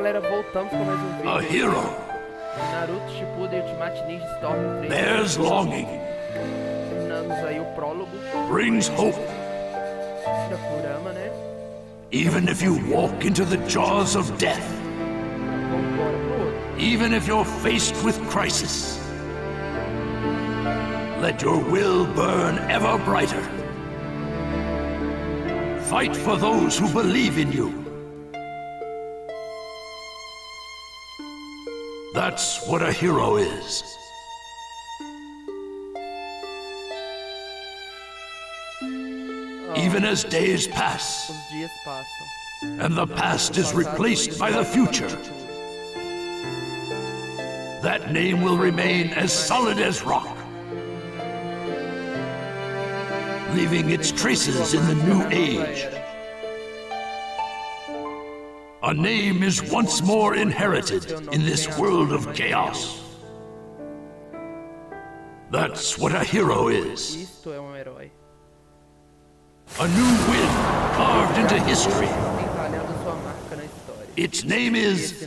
galera, voltamos com mais um vídeo. A hero Naruto, Shippuden, Ultimate Ninja Storm 3. bears longing, Terminamos aí o prólogo brings hope, da Kurama, né? even if you walk into the jaws of death, Vamos embora pro outro. even if you're faced with crisis. Let your will burn ever brighter. Fight for those who believe in you. That's what a hero is. Even as days pass, Os dias passam. and the past is replaced by the future, that name will remain as solid as rock, leaving its traces in the new age. A name is once more inherited in this world of chaos. That's what a hero is. Isto é herói. A new wind carved into history. Entalhando sua marca na história. Its name is... Esse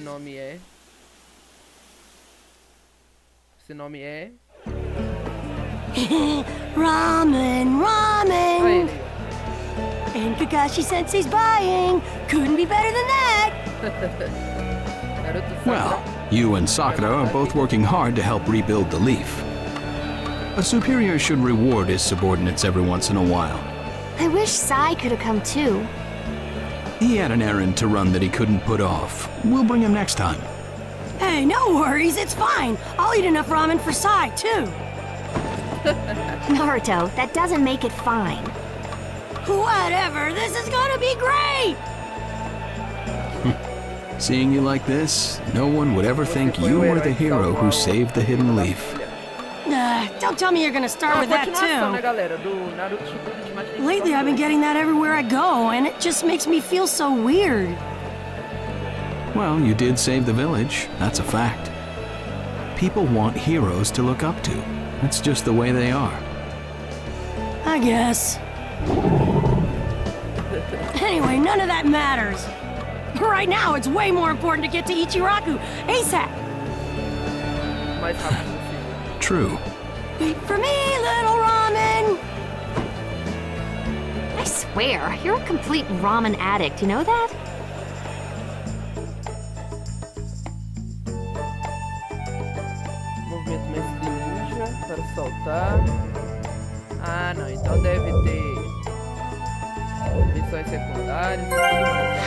nome é... Ramen, ramen. Olha ele. And Kakashi Sensei's buying. Couldn't be better than that. Naruto Well, you and Sakura are both working hard to help rebuild the leaf. A superior should reward his subordinates every once in a while. I wish Sai could have come too. He had an errand to run that he couldn't put off. We'll bring him next time. Hey, no worries, it's fine. I'll eat enough ramen for Sai, too. Naruto, that doesn't make it fine. Whatever, this is gonna be great! Seeing you like this, no one would ever think you were the hero who saved the hidden leaf. Don't tell me you're gonna start with that, Continuação, né, too. galera? Do Naruto Shippuden Ultimate Ninja Lately, Storm I've been 3. getting that everywhere I go, and it just makes me feel so weird. Well, you did save the village, that's a fact. People want heroes to look up to. That's just the way they are. I guess. Anyway, none of that matters. Right now, it's way more important to get to Ichiraku ASAP. Mais rápido possível. True. Wait for me, little ramen. I swear, you're a complete ramen addict, you know that? Movimento mestre ninja para soltar. Ah, não. Então deve ter missões secundárias e tudo mais.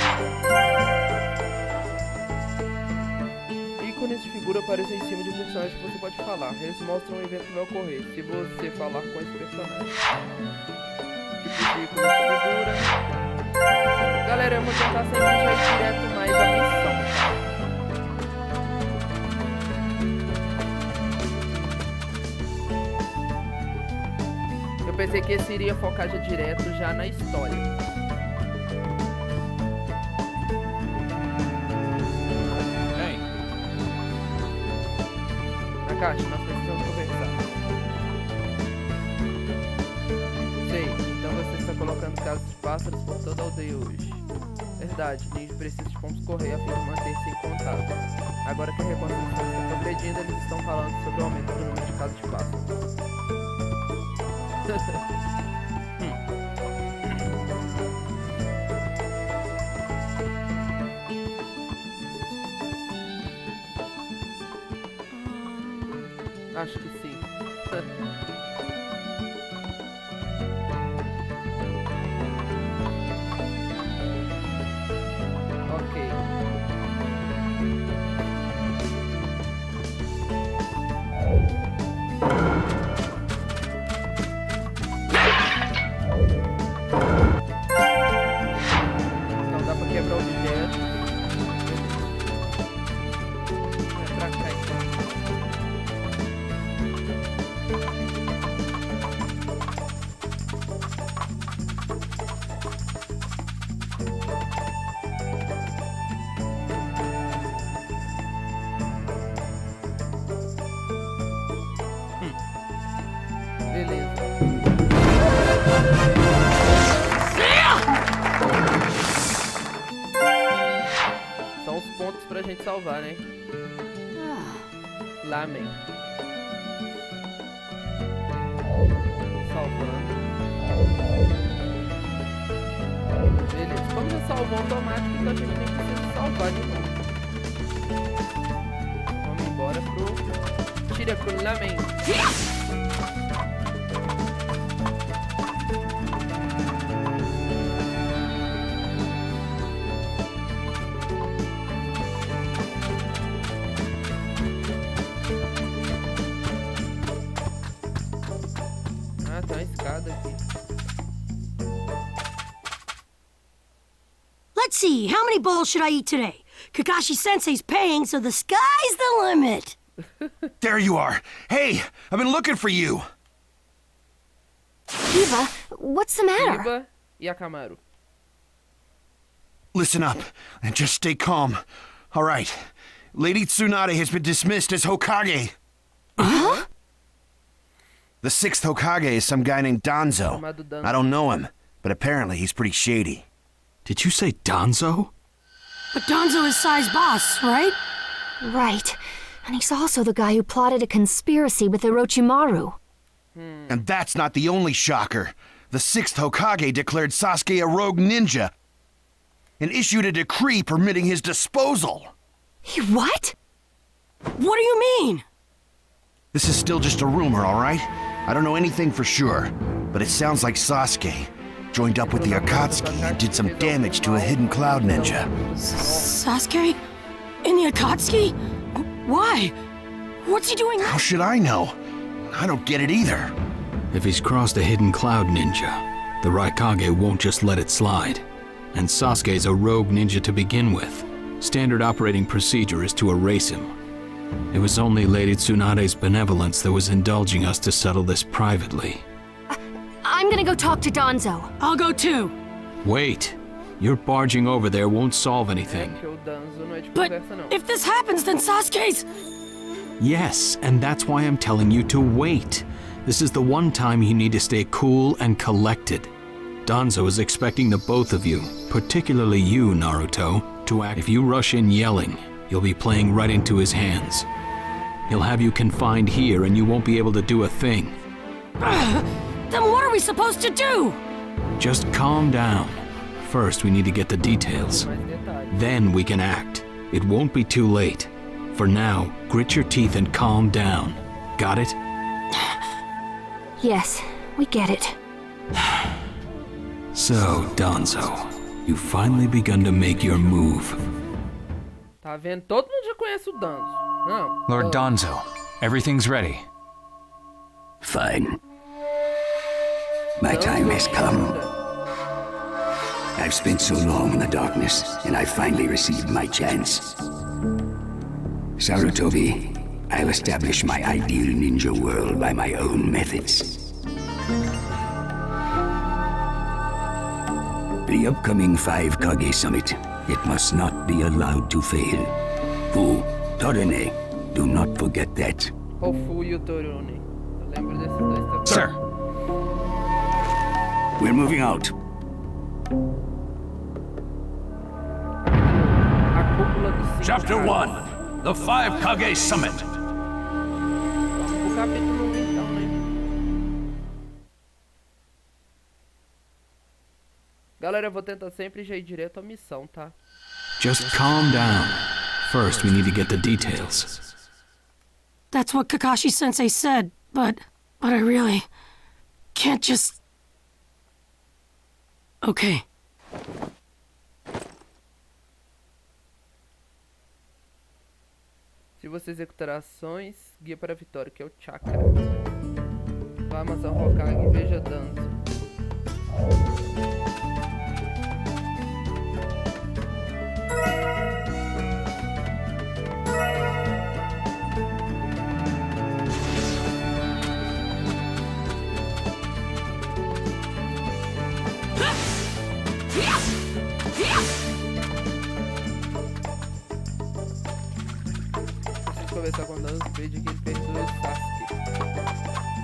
Ícones de figura aparecem em cima de um personagem que você pode falar. Eles mostram um evento que vai ocorrer se você falar com esse personagem. Tipo de ícone de figura. Galera, eu vou tentar sempre já ir direto mais a missão. Eu pensei que esse iria focar já direto já na história. Kage, nós precisamos conversar. Sei, então você está colocando casas de pássaros por toda a aldeia hoje. Verdade, ninja precisa de como correr a fim de manter-se em contato. Agora que a reconstrução está progredindo, eles estão falando sobre o aumento do número de casas de pássaros. Acho que sim. Ok. Não dá pra quebrar objeto. Vai pra cá então. pra gente salvar, né? Lamen. Salvando. Beleza, como já salvou automático, então a gente nem precisa salvar de novo. Vamos embora pro Tira com Lamen. Ah, tem uma escada aqui. Let's see, how many bowls should I eat today? Kakashi-sensei's paying, so the sky's the limit. There you are. Hey, I've been looking for you. Eva, what's the matter? Iba e Akamaru. Listen up and just stay calm. All right. Lady Tsunade has been dismissed as Hokage. Huh? The sixth Hokage is some guy named Danzo. Chamado Danzo. I don't know him, but apparently he's pretty shady. Did you say Danzo? But Danzo is Sai's boss, right? Right. And he's also the guy who plotted a conspiracy with Orochimaru. And that's not the only shocker. The sixth Hokage declared Sasuke a rogue ninja and issued a decree permitting his disposal. What? What do you mean? This is still just a rumor, all right? I don't know anything for sure, but it sounds like Sasuke joined up with the Akatsuki and did some damage to a hidden cloud ninja. Sasuke? In the Akatsuki? Why? What's he doing? How should I know? I don't get it either. If he's crossed a hidden cloud ninja, the Raikage won't just let it slide. And Sasuke's a rogue ninja to begin with. Standard operating procedure is to erase him. It was only Lady Tsunade's benevolence that was indulging us to settle this privately. I'm gonna go talk to Danzo. I'll go too. Wait. Your barging over there won't solve anything. Porque o Danzo não é de But conversa, não. if this happens, then Sasuke's... Yes, and that's why I'm telling you to wait. This is the one time you need to stay cool and collected. Danzo is expecting the both of you, particularly you, Naruto, to act. If you rush in yelling, you'll be playing right into his hands. He'll have you confined here and you won't be able to do a thing. Then what are we supposed to do? Just calm down. First, we need to get the details. Mais detalhes. Then we can act. It won't be too late. For now, grit your teeth and calm down. Got it? Yes, we get it. So, Danzo, you've finally begun to make your move. Tá vendo? Todo mundo já conhece o Danzo. Não. Lord Oh. Danzo, everything's ready. Fine. My time has come. I've spent so long in the darkness, and I finally received my chance. Sarutobi, I'll establish my ideal ninja world by my own methods. The upcoming 5 Kage Summit, it must not be allowed to fail. Fu, Torene, do not forget that. Hofu e o Torone. Eu lembro desses dois também. Sir. We're moving out. A cúpula do Cinco. Chapter 1 The 5 Kage Summit. O capítulo 1 então, né? Galera, eu vou tentar sempre já ir direto à missão, tá? Just calm down. First, we need to get the details. That's what Kakashi-sensei said, but I really can't just... Okay. Se você executar ações, guia para a vitória, que é o chakra. Vá, Amazon Hokage, veja Danzo. Preciso conversar com o Danzo, pedir que ele perdoe o Sasuke.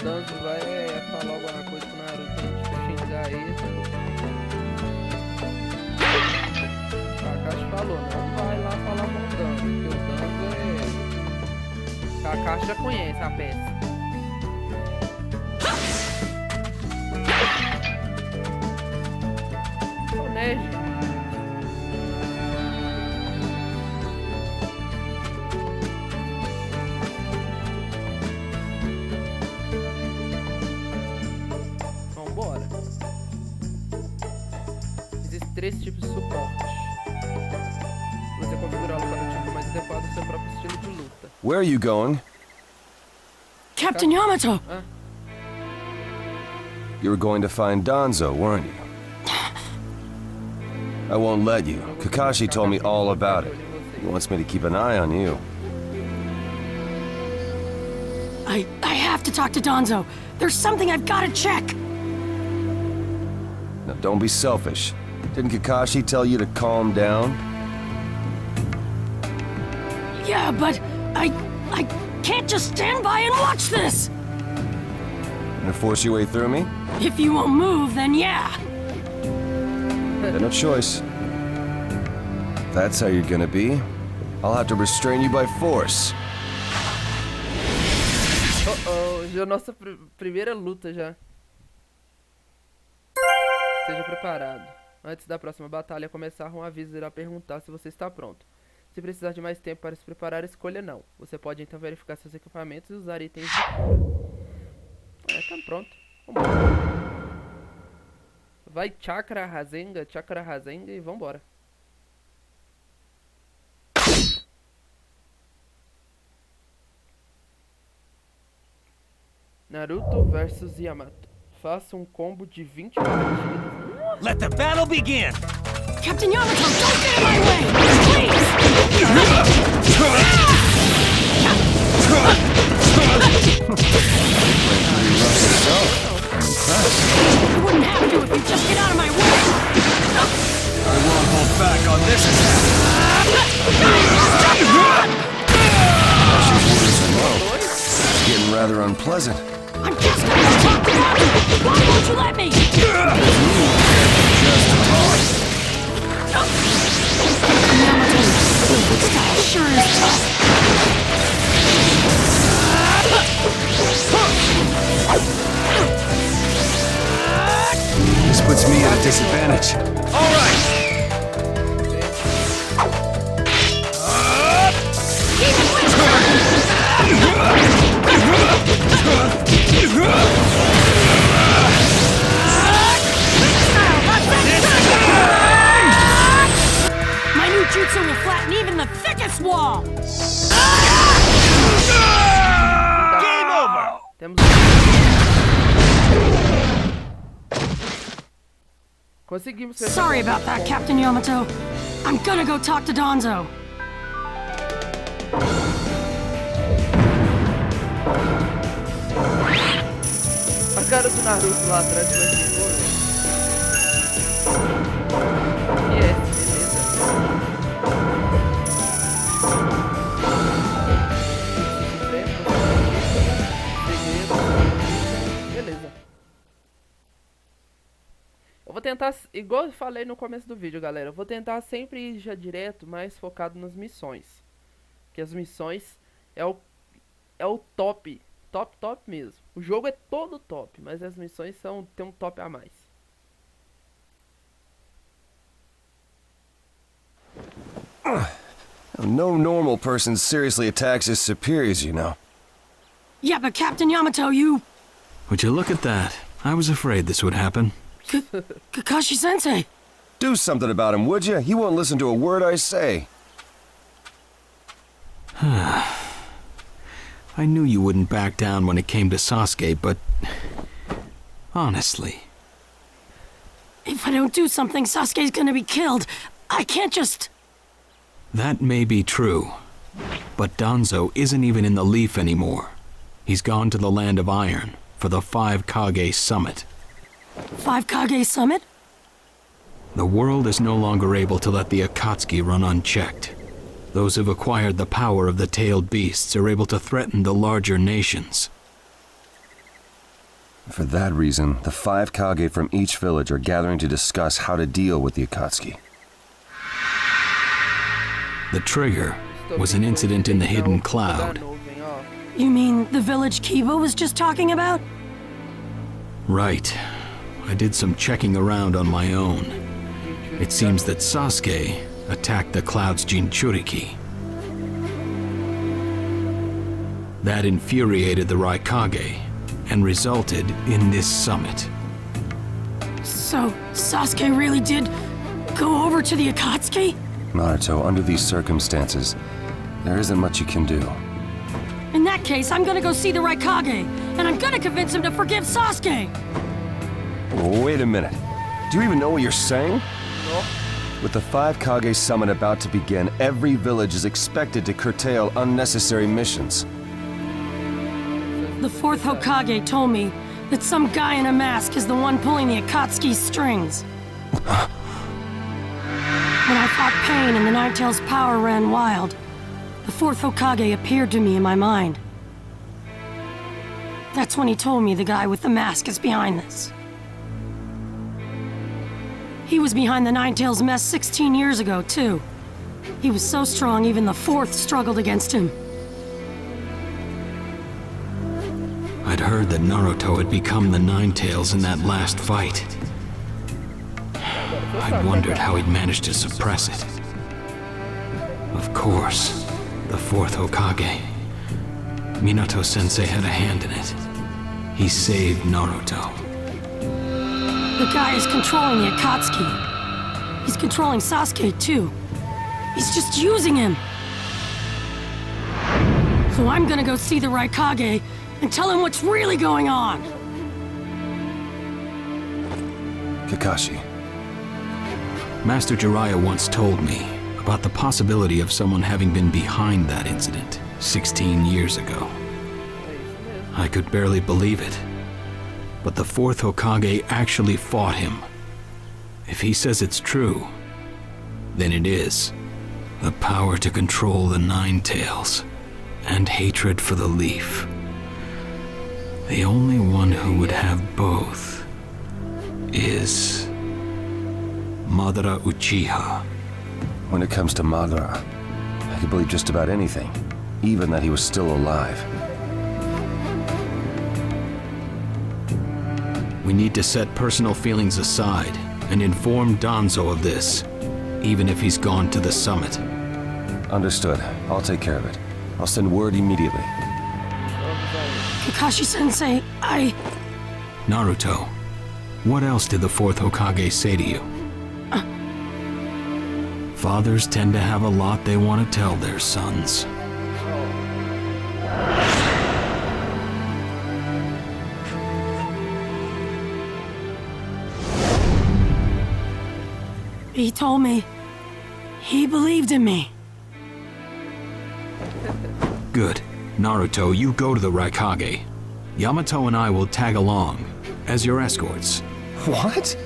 Danzo vai falar alguma coisa pro Naruto, tipo, xingar ele. Kakashi falou, não vai lá falar com o Danzo, porque o Danzo Kakashi já conhece a peça. O Neji. Vambora. Existem 3 tipos de suporte. Você configurá-lo para o tipo mais adequado ao seu próprio estilo de luta. Where are you going? Captain Yamato! Ah, You were going to find Danzo, weren't you? I won't let you. Kakashi told me all about it. He wants me to keep an eye on you. I have to talk to Danzo. There's something I've got to check. Now don't be selfish. Didn't Kakashi tell you to calm down? Yeah, but I can't just stand by and watch this. Gonna force your way through me? If you won't move, then yeah. Got no choice. If that's how you're gonna be, I'll have to restrain you by force. já é nossa primeira luta já. Esteja preparado. Antes da próxima batalha começar, um aviso irá perguntar se você está pronto. Se precisar de mais tempo para se preparar, escolha não. Você pode então verificar seus equipamentos e usar itens de cura. Tá pronto. Vambora. Vai Chakra Rasenga e vambora. Naruto versus Yamato. Faça combo de 20 partidas. Let the battle begin! Captain Yamato, don't get in my way! Please! You wouldn't have to if you just get out of my way! I won't hold back on this It's getting rather unpleasant. I'm just gonna go talk to Naruto! Why won't you let me? Yamato, this guy sure is tough. This puts me at a disadvantage. All right! My new jutsu will flatten even the thickest wall! Game over! Temos... Conseguimos fechar. Sorry about that, Captain Yamato. I'm gonna go talk to Danzo. A cara do Naruto lá atrás vai ser boa, velho. Beleza. Eu vou tentar, igual eu falei no começo do vídeo, galera, eu vou tentar sempre ir já direto, mais focado nas missões. Que as missões é o top. Top mesmo. O jogo é todo top, mas as missões tem um top a mais. No normal person seriously attacks his superiors, you know. Yeah, but Captain Yamato, you... Would you look at that? I was afraid this would happen. Kakashi-sensei! Do something about him, would you? He won't listen to a word I say. I knew you wouldn't back down when it came to Sasuke, but... honestly... If I don't do something, Sasuke's gonna be killed. I can't just... That may be true. But Danzo isn't even in the Leaf anymore. He's gone to the Land of Iron for the 5 Kage Summit. 5 Kage Summit? The world is no longer able to let the Akatsuki run unchecked. Those who've acquired the power of the tailed beasts are able to threaten the larger nations. For that reason, the 5 Kage from each village are gathering to discuss how to deal with the Akatsuki. The trigger was an incident in the hidden cloud. You mean the village Kiba was just talking about? Right. I did some checking around on my own. It seems that Sasuke attacked the cloud's Jinchuriki. That infuriated the Raikage and resulted in this summit. So, Sasuke really did go over to the Akatsuki? Naruto, under these circumstances, there isn't much you can do. In that case, I'm gonna go see the Raikage, and I'm gonna convince him to forgive Sasuke! Wait a minute. Do you even know what you're saying? With the 5 Kage summit about to begin, every village is expected to curtail unnecessary missions. The 4th Hokage told me that some guy in a mask is the one pulling the Akatsuki's strings. When I fought Pain and the Ninetales' power ran wild, the 4th Hokage appeared to me in my mind. That's when he told me the guy with the mask is behind this. He was behind the Ninetales' mess 16 years ago, too. He was so strong, even the 4th struggled against him. I'd heard that Naruto had become the Ninetales in that last fight. I'd wondered how he'd managed to suppress it. Of course, the 4th Hokage. Minato-sensei had a hand in it. He saved Naruto. The guy is controlling the Akatsuki. He's controlling Sasuke, too. He's just using him. So I'm gonna go see the Raikage and tell him what's really going on. Kakashi. Master Jiraiya once told me about the possibility of someone having been behind that incident 16 years ago. I could barely believe it. But the 4th Hokage actually fought him. If he says it's true, then it is. The power to control the Ninetales, and hatred for the Leaf. The only one who would have both is Madara Uchiha. When it comes to Madara, I could believe just about anything, even that he was still alive. We need to set personal feelings aside and inform Danzo of this, even if he's gone to the summit. Understood. I'll take care of it. I'll send word immediately. Kakashi-sensei, Naruto, what else did the 4th Hokage say to you? Fathers tend to have a lot they want to tell their sons. He told me he believed in me. Good. Naruto, you go to the Raikage. Yamato and I will tag along as your escorts. What?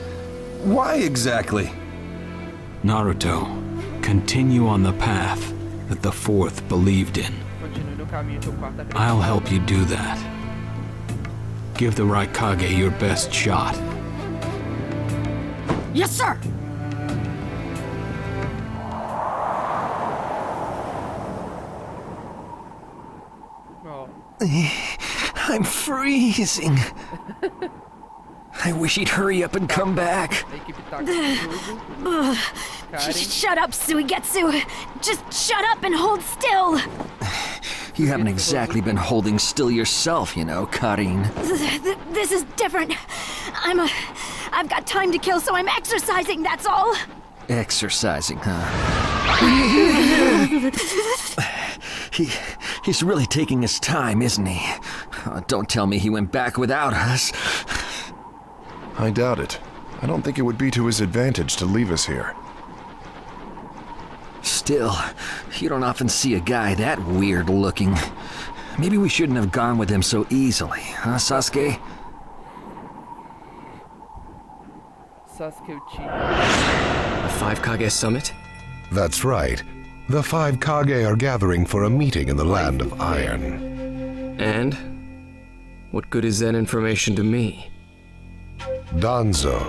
Why exactly? Naruto, continue on the path that the 4th believed in. I'll help you do that. Give the Raikage your best shot. Yes, sir! I'm freezing. I wish he'd hurry up and come back. Shut up, Suigetsu. Just shut up and hold still. You haven't exactly been holding still yourself, you know, Karin. This is different. I've got time to kill, so I'm exercising, that's all. Exercising, huh? He's really taking his time, isn't he? Don't tell me he went back without us. I doubt it. I don't think it would be to his advantage to leave us here. Still, you don't often see a guy that weird looking. Maybe we shouldn't have gone with him so easily, huh, Sasuke? Sasuke Uchiha. A 5 Kage summit? That's right. The 5 Kage are gathering for a meeting in the Land of Iron. And? What good is that information to me? Danzo.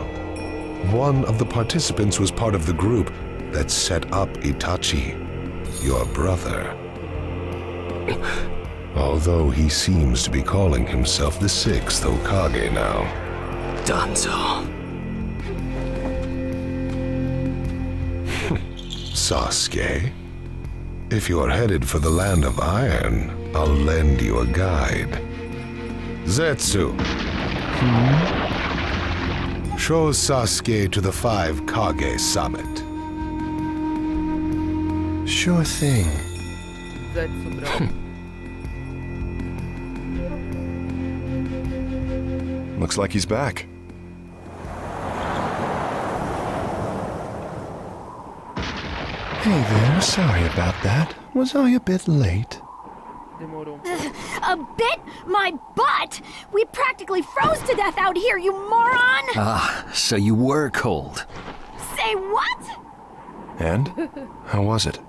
One of the participants was part of the group that set up Itachi, your brother. Although he seems to be calling himself the 6th Hokage now. Danzo. Sasuke, if you're headed for the Land of Iron, I'll lend you a guide. Zetsu. Show Sasuke to the 5 Kage Summit. Sure thing. Zetsu, bro. Looks like he's back. Hey there, sorry about that. Was I a bit late? Demorou. A bit? My butt! We practically froze to death out here, you moron! Ah, so you were cold. Say what? And? How was it?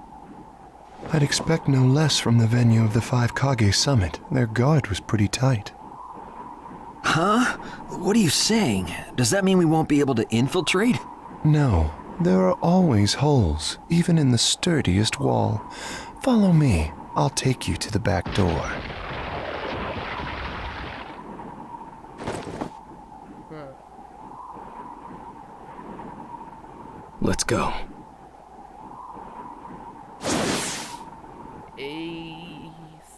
I'd expect no less from the venue of the 5 Kage Summit. Their guard was pretty tight. Huh? What are you saying? Does that mean we won't be able to infiltrate? No, there are always holes, even in the sturdiest wall. Follow me. I'll take you to the back door. Let's go. Ei,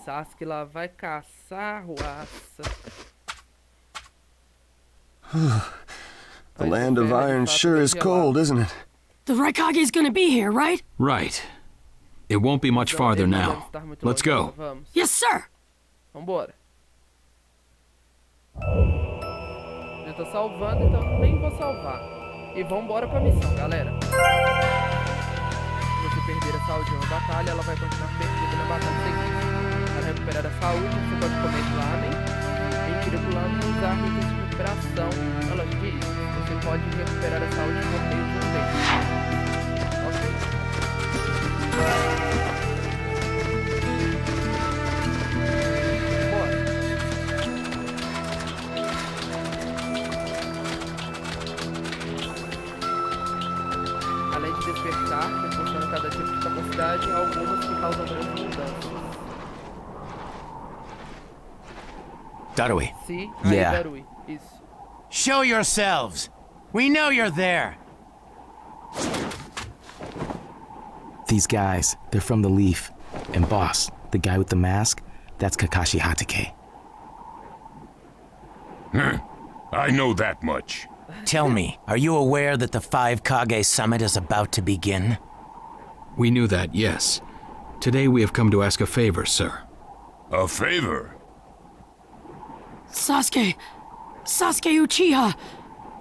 Sasuke lá vai caçar ruaça. The Land of Iron sure is cold, isn't it? The Raikage's gonna be here, right? Right. It won't be much farther now. Let's go. Yes, sir. Vambora. Já tô salvando, então nem vou salvar. E vambora pra missão, galera. Se você perder a saúde em uma batalha, ela vai continuar perdida na batalha seguinte. Para recuperar a saúde, você pode comer lamen, mentira do lamen e usar itens de recuperação. Ela diz, você pode recuperar a saúde por meio de um beijo. Ok. Além de despertar, que funciona cada tipo de capacidade, há algumas que causam grandes mudanças. Darui. Sim, Yeah. Darui. Isso. Show yourselves. We know you're there. These guys, they're from the Leaf. And boss, the guy with the mask, that's Kakashi Hatake. I know that much. Tell me, are you aware that the 5 Kage Summit is about to begin? We knew that, yes. Today we have come to ask a favor, sir. A favor? Sasuke Uchiha,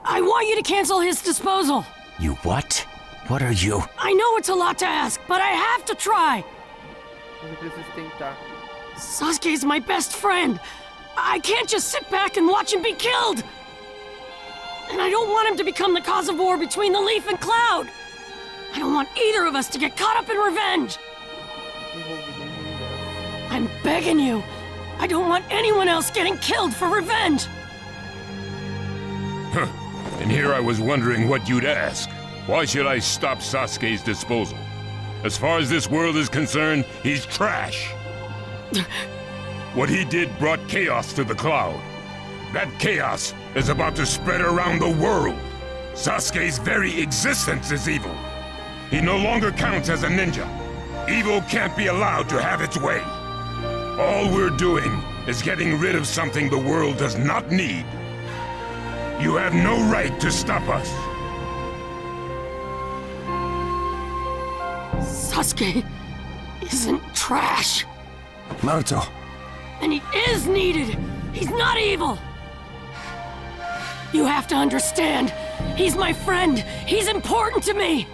I want you to cancel his disposal. You what? What are you? I know it's a lot to ask, but I have to try. Você precisa tentar. Sasuke's my best friend. I can't just sit back and watch him be killed. And I don't want him to become the cause of war between the Leaf and Cloud. I don't want either of us to get caught up in revenge. I'm begging you. I don't want anyone else getting killed for revenge. Huh. And here I was wondering what you'd ask. Why should I stop Sasuke's disposal? As far as this world is concerned, he's trash. What he did brought chaos to the Cloud. That chaos is about to spread around the world. Sasuke's very existence is evil. He no longer counts as a ninja. Evil can't be allowed to have its way. All we're doing is getting rid of something the world does not need. You have no right to stop us. Sasuke isn't trash. Naruto. And he is needed. He's not evil. You have to understand. He's my friend. He's important to me.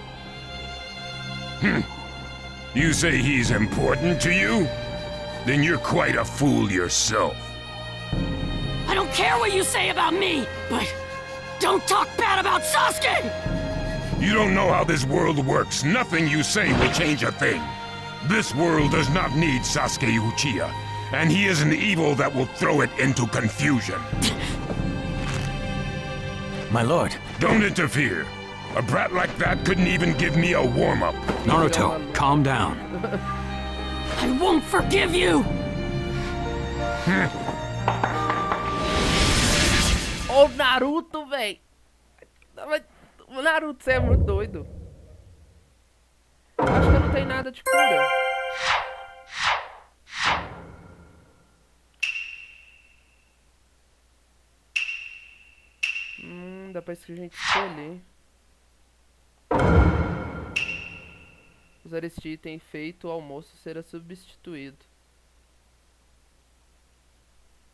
You say he's important to you? Then you're quite a fool yourself. I don't care what you say about me, but don't talk bad about Sasuke! You don't know how this world works. Nothing you say will change a thing. This world does not need Sasuke Uchiha. and he is an evil that will throw it into confusion. My lord. Don't interfere. A brat like that couldn't even give me a warm-up. Naruto, calm down. I won't forgive you! Ô, Naruto, véi! O Naruto, você é muito doido. Acho que não tem nada de cura. Dá pra gente escolher. Usar este item feito, o almoço será substituído.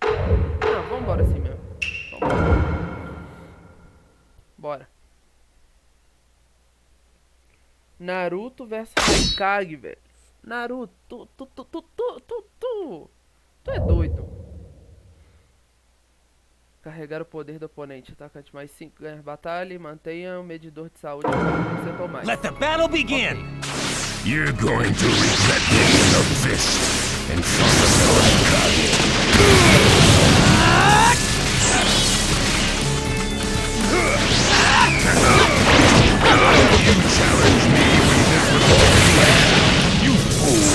Não, vambora assim mesmo. Vambora. Bora. Naruto versus Kage, velho. Naruto, tu é doido. Carregar o poder do oponente. Atacante mais 5 ganhar batalha e mantenha o medidor de saúde por 1% ou mais. Let the battle begin! Okay. You're going to regret taking a fist in front of Lord Kage. You challenged me when this was all. You fool!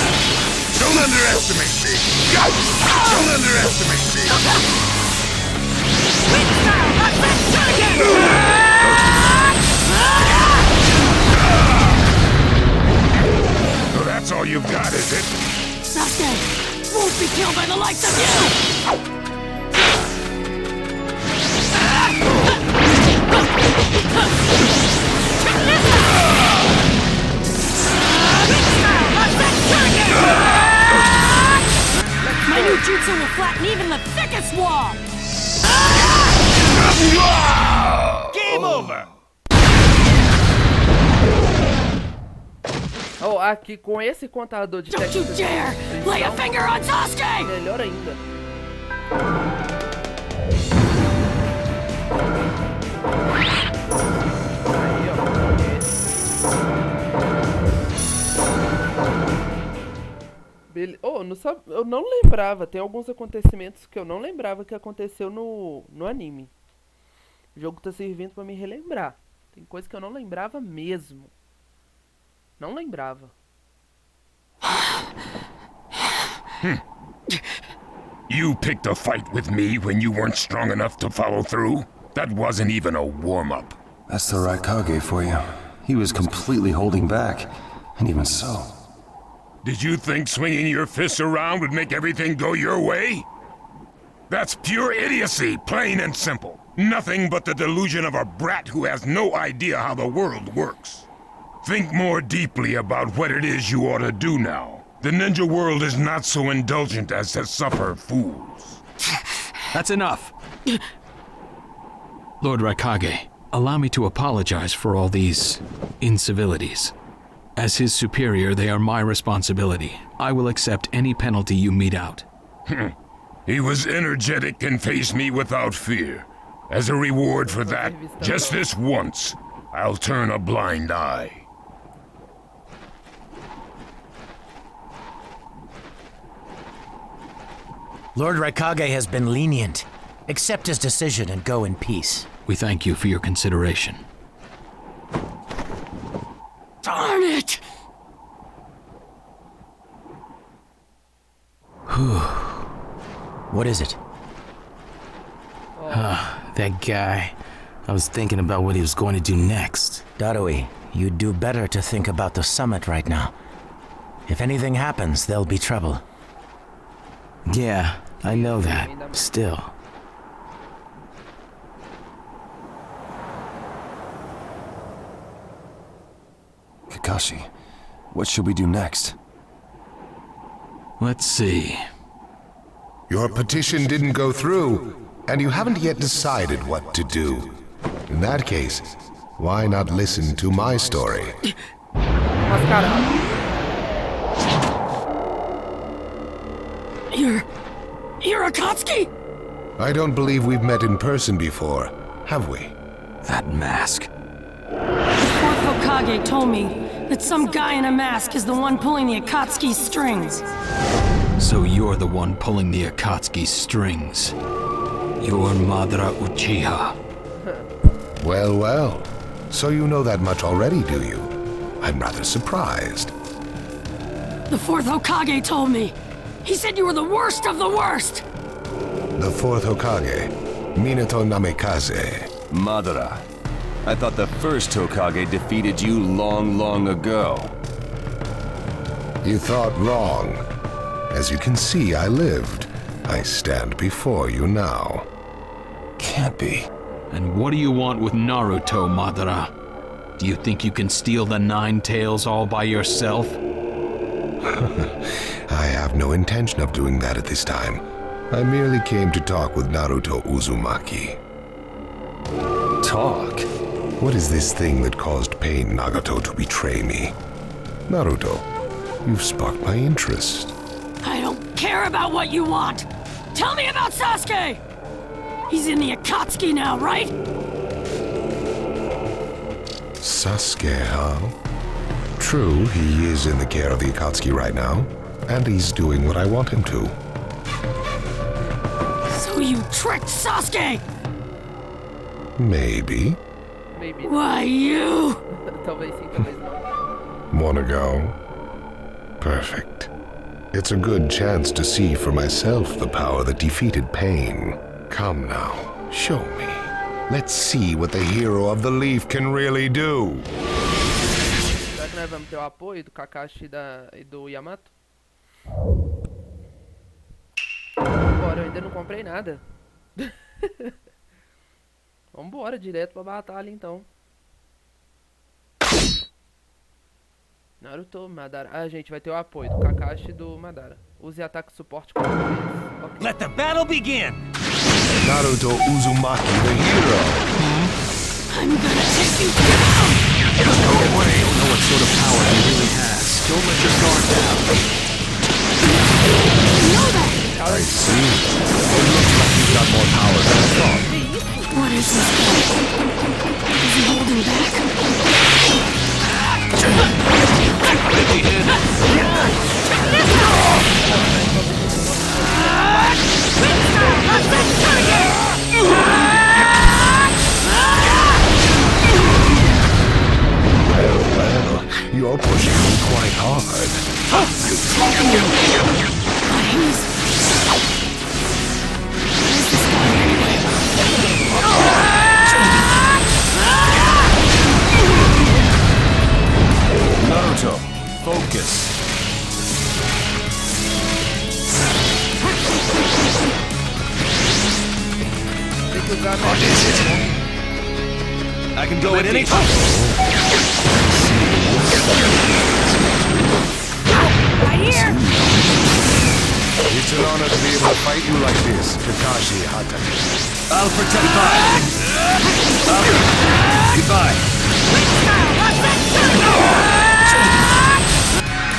Don't underestimate me! Don't underestimate me! So that's all you've got, is it? Sasuke won't be killed by the likes of you! My new jutsu will flatten even the thickest wall! Game over! Oh, aqui com esse contador de Don't you dare lay a finger on Sasuke! Melhor ainda. Aí, ó. Oh, eu não lembrava. Tem alguns acontecimentos que eu não lembrava que aconteceu no anime. O jogo tá servindo pra me relembrar. Tem coisa que eu não lembrava mesmo. Não lembrava. You picked a fight with me when you weren't strong enough to follow through? That wasn't even a warm-up. That's the right Kage for you. He was completely holding back. And even so... Did you think swinging your fists around would make everything go your way? That's pure idiocy, plain and simple. Nothing but the delusion of a brat who has no idea how the world works. Think more deeply about what it is you ought to do now. The ninja world is not so indulgent as to suffer fools. That's enough. Lord Raikage, allow me to apologize for all these incivilities. As his superior, they are my responsibility. I will accept any penalty you mete out. He was energetic and faced me without fear. As a reward for that, just this once, I'll turn a blind eye. Lord Raikage has been lenient. Accept his decision and go in peace. We thank you for your consideration. Darn it! What is it? That guy. I was thinking about what he was going to do next. Darui, you'd do better to think about the summit right now. If anything happens, there'll be trouble. Yeah, I know that. Still. Kakashi, what should we do next? Let's see. Your petition didn't go through, and you haven't yet decided what to do. In that case, why not listen to my story? You're Akatsuki? I don't believe we've met in person before, have we? That mask. The fourth Hokage told me that some guy in a mask is the one pulling the Akatsuki's strings. So you're the one pulling the Akatsuki's strings. You're Madara Uchiha. Well, well. So you know that much already, do you? I'm rather surprised. The fourth Hokage told me. He said you were the worst of the worst! The fourth Hokage, Minato Namikaze. Madara, I thought the first Hokage defeated you long ago. You thought wrong. As you can see, I lived. I stand before you now. Can't be. And what do you want with Naruto, Madara? Do you think you can steal the Nine Tails all by yourself? I have no intention of doing that at this time. I merely came to talk with Naruto Uzumaki. Talk? What is this thing that caused Pain Nagato to betray me? Naruto, you've sparked my interest. I don't care about what you want! Tell me about Sasuke! He's in the Akatsuki now, right? Sasuke, huh? True, he is in the care of the Akatsuki right now, and he's doing what I want him to. So you tricked Sasuke! Maybe. Why you? Talvez sim, talvez não. Wanna go? Perfect. It's a good chance to see for myself the power that defeated Pain. Come now, show me. Let's see what the hero of the leaf can really do. Será que nós vamos ter o apoio do Kakashi e do Yamato? Vambora, eu ainda não comprei nada. Vambora, direto pra batalha então. Naruto, Madara. Ah, gente, vai ter o apoio do Kakashi e do Madara. Use ataque suporte com eles. Okay. Let the battle begin! Naruto Uzumaki, the hero. I'm gonna take you down! Just go away. You don't know what sort of power he really has. Don't let your guard down. You know that! I see. It looks like he's got more power than I thought. What is this guy? Is he holding back? Well, you're pushing me quite hard. Naruto, focus. What is it? I can go at any time. Right here! It's an honor to be able to fight you like this, Kakashi Hatake. I'll protect mine. Goodbye.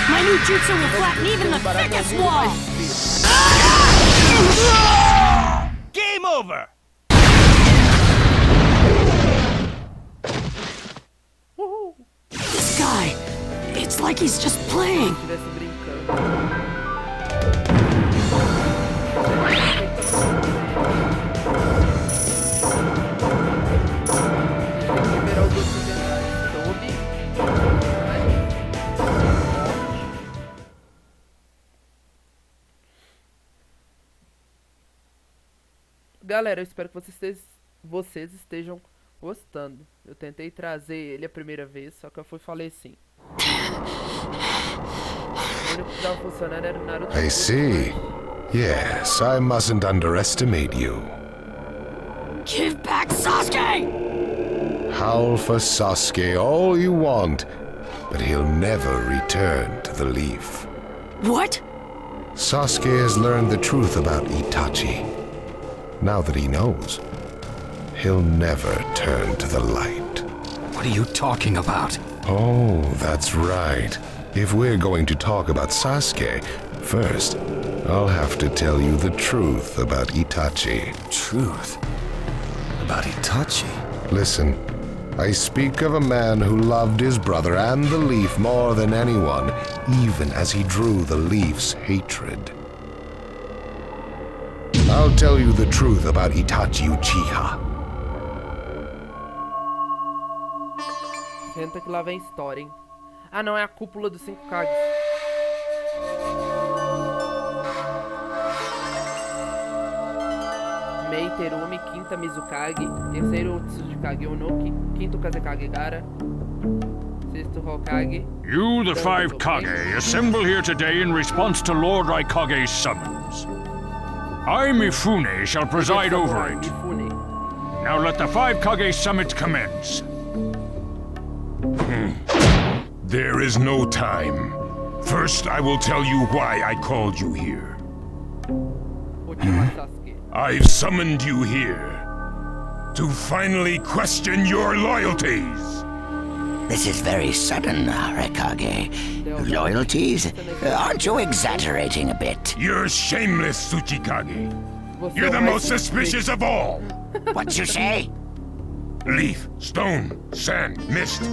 My new jutsu will flatten even the thickest wall! Game over! This guy, it's like he's just playing. Galera, eu espero que vocês estejam gostando. Eu tentei trazer ele a primeira vez, só que eu falei assim. O único que estava funcionando era o Naruto. I see. Yes, I mustn't underestimate you. Give back Sasuke! Howl for Sasuke all you want, but he'll never return to the leaf. What? Sasuke has learned the truth about Itachi. Now that he knows, he'll never turn to the light. What are you talking about? Oh, that's right. If we're going to talk about Sasuke, first, I'll have to tell you the truth about Itachi. Truth? About Itachi? Listen, I speak of a man who loved his brother and the leaf more than anyone, even as he drew the leaf's hatred. I'll tell you the truth about Itachi Uchiha. Senta que lá vem história, hein? Ah, não, é a cúpula dos 5 Kages. Mei Terumi, quinta Mizukage, terceiro Tsuzukage Onoki, quinto Kazekage Gara, sexto Hokage. You, the 5 Kage, assemble here today in response to Lord Raikage's summons. I, Mifune, shall preside over it. Now let the 5 Kage summit commence. There is no time. First, I will tell you why I called you here. I've summoned you here to finally question your loyalties. This is very sudden, Raikage. Loyalties? Aren't you exaggerating a bit? You're shameless, Tsuchikage. You're the most suspicious of all. What'd you say? Leaf, stone, sand, mist.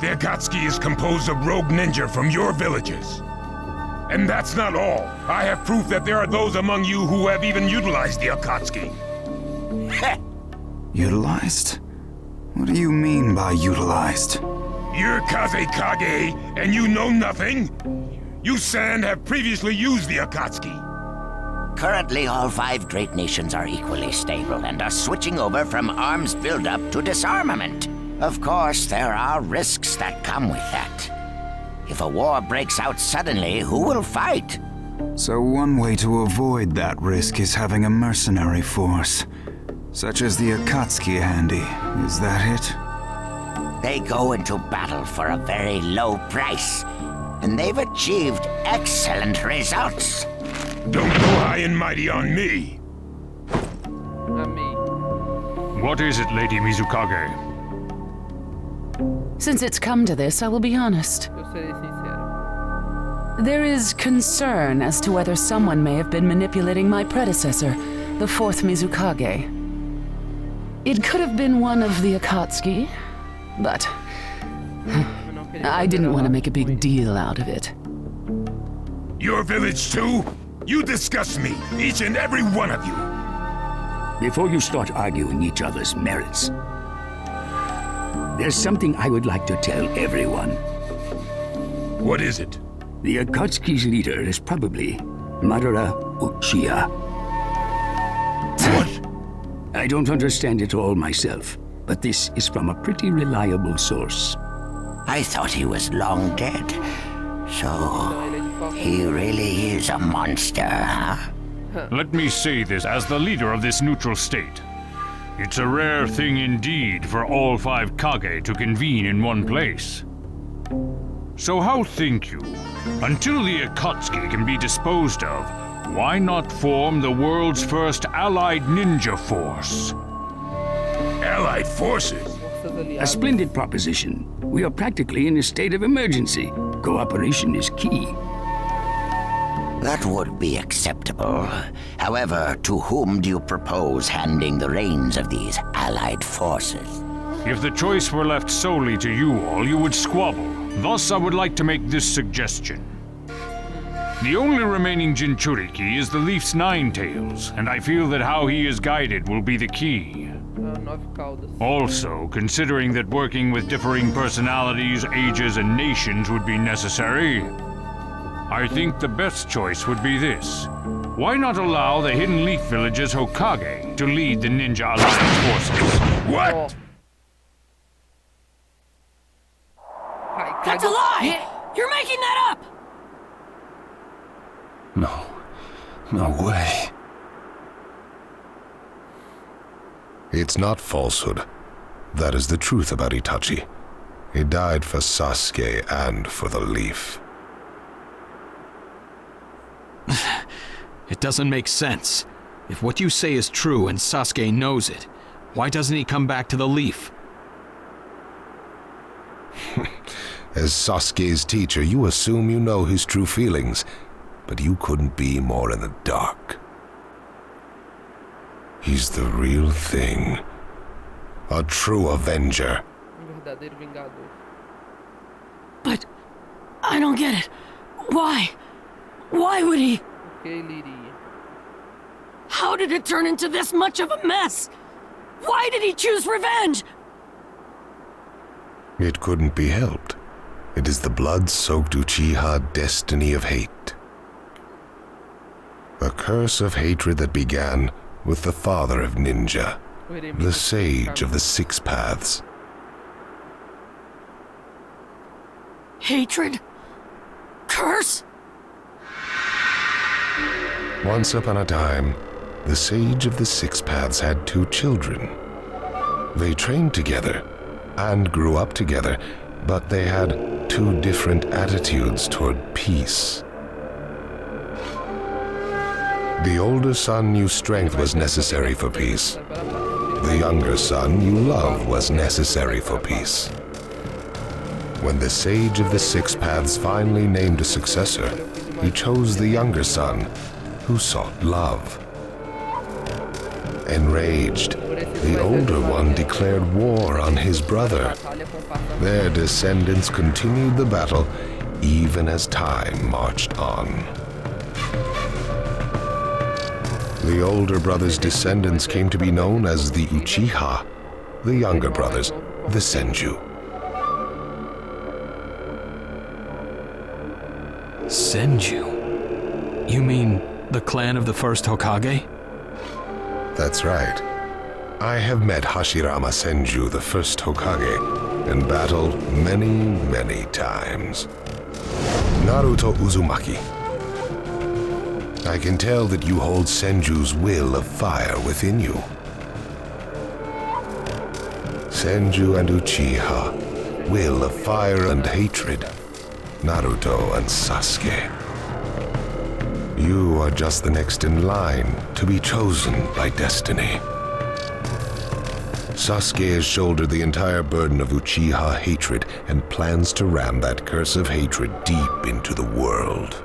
The Akatsuki is composed of rogue ninja from your villages. And that's not all. I have proof that there are those among you who have even utilized the Akatsuki. Utilized? What do you mean by utilized? You're Kage, and you know nothing? You Sand have previously used the Akatsuki. Currently, all 5 great nations are equally stable and are switching over from arms buildup to disarmament. Of course, there are risks that come with that. If a war breaks out suddenly, who will fight? So one way to avoid that risk is having a mercenary force, such as the Akatsuki handy. Is that it? They go into battle for a very low price, and they've achieved excellent results. Don't go high and mighty on me. What is it, Lady Mizukage? Since it's come to this, I will be honest. There is concern as to whether someone may have been manipulating my predecessor, the 4th Mizukage. It could have been one of the Akatsuki, but I didn't want to make a big deal out of it. Your village too? You disgust me, each and every one of you. Before you start arguing each other's merits, there's something I would like to tell everyone. What is it? The Akatsuki's leader is probably Madara Uchiha. What? I don't understand it all myself, but this is from a pretty reliable source. I thought he was long dead. So, he really is a monster, huh? Let me say this as the leader of this neutral state. It's a rare thing indeed for all 5 Kage to convene in one place. So how think you? Until the Akatsuki can be disposed of, why not form the world's first allied ninja force? Allied forces? A splendid proposition. We are practically in a state of emergency. Cooperation is key. That would be acceptable. However, to whom do you propose handing the reins of these allied forces? If the choice were left solely to you all, you would squabble. Thus, I would like to make this suggestion. The only remaining Jinchuriki is the Leaf's 9 tails, and I feel that how he is guided will be the key. Also, considering that working with differing personalities, ages, and nations would be necessary, I think the best choice would be this. Why not allow the Hidden Leaf Village's Hokage to lead the Ninja Alliance forces? What? That's a lie! You're making that up! No way. It's not falsehood. That is the truth about Itachi. He died for Sasuke and for the Leaf. It doesn't make sense. If what you say is true and Sasuke knows it, why doesn't he come back to the Leaf? As Sasuke's teacher, you assume you know his true feelings, but you couldn't be more in the dark. He's the real thing. A true Avenger. But I don't get it. Why? Why would he? How did it turn into this much of a mess? Why did he choose revenge? It couldn't be helped. It is the blood-soaked Uchiha destiny of hate. A curse of hatred that began with the father of ninja, the sage of the Six Paths. Hatred? Curse? Once upon a time, the sage of the Six Paths had 2 children. They trained together and grew up together, but they had 2 different attitudes toward peace. The older son knew strength was necessary for peace. The younger son knew love was necessary for peace. When the sage of the Six Paths finally named a successor, he chose the younger son, who sought love. Enraged, the older one declared war on his brother. Their descendants continued the battle even as time marched on. The older brother's descendants came to be known as the Uchiha, the younger brothers, the Senju. Senju? You mean the clan of the first Hokage? That's right. I have met Hashirama Senju, the first Hokage, and battled many, many times. Naruto Uzumaki. I can tell that you hold Senju's will of fire within you. Senju and Uchiha, will of fire and hatred. Naruto and Sasuke. You are just the next in line to be chosen by destiny. Sasuke has shouldered the entire burden of Uchiha hatred and plans to ram that curse of hatred deep into the world.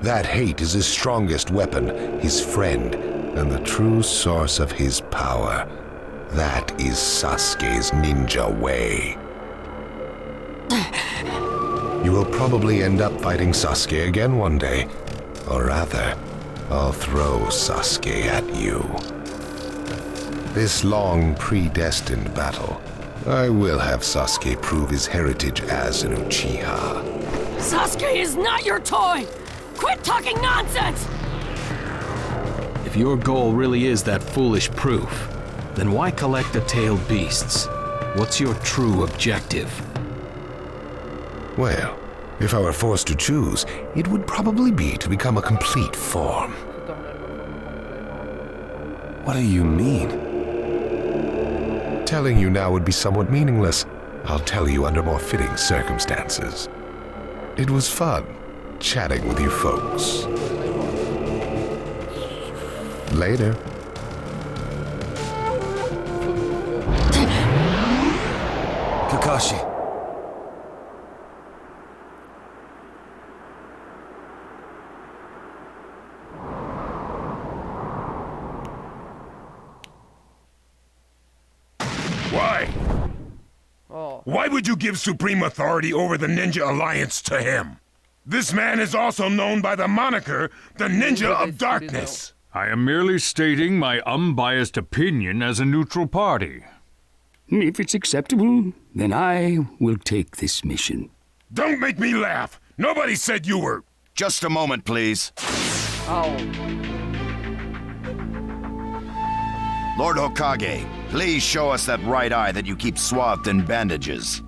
That hate is his strongest weapon, his friend, and the true source of his power. That is Sasuke's ninja way. You will probably end up fighting Sasuke again one day. Or rather, I'll throw Sasuke at you. This long, predestined battle, I will have Sasuke prove his heritage as an Uchiha. Sasuke is not your toy! Quit talking nonsense! If your goal really is that foolish proof, then why collect the tailed beasts? What's your true objective? Well, if I were forced to choose, it would probably be to become a complete form. What do you mean? Telling you now would be somewhat meaningless. I'll tell you under more fitting circumstances. It was fun chatting with you folks. Later. Kakashi. Why? Why would you give supreme authority over the Ninja Alliance to him? This man is also known by the moniker, the Ninja of Darkness. I am merely stating my unbiased opinion as a neutral party. If it's acceptable, then I will take this mission. Don't make me laugh. Nobody said you were. Just a moment, please. Lord Hokage, please show us that right eye that you keep swathed in bandages.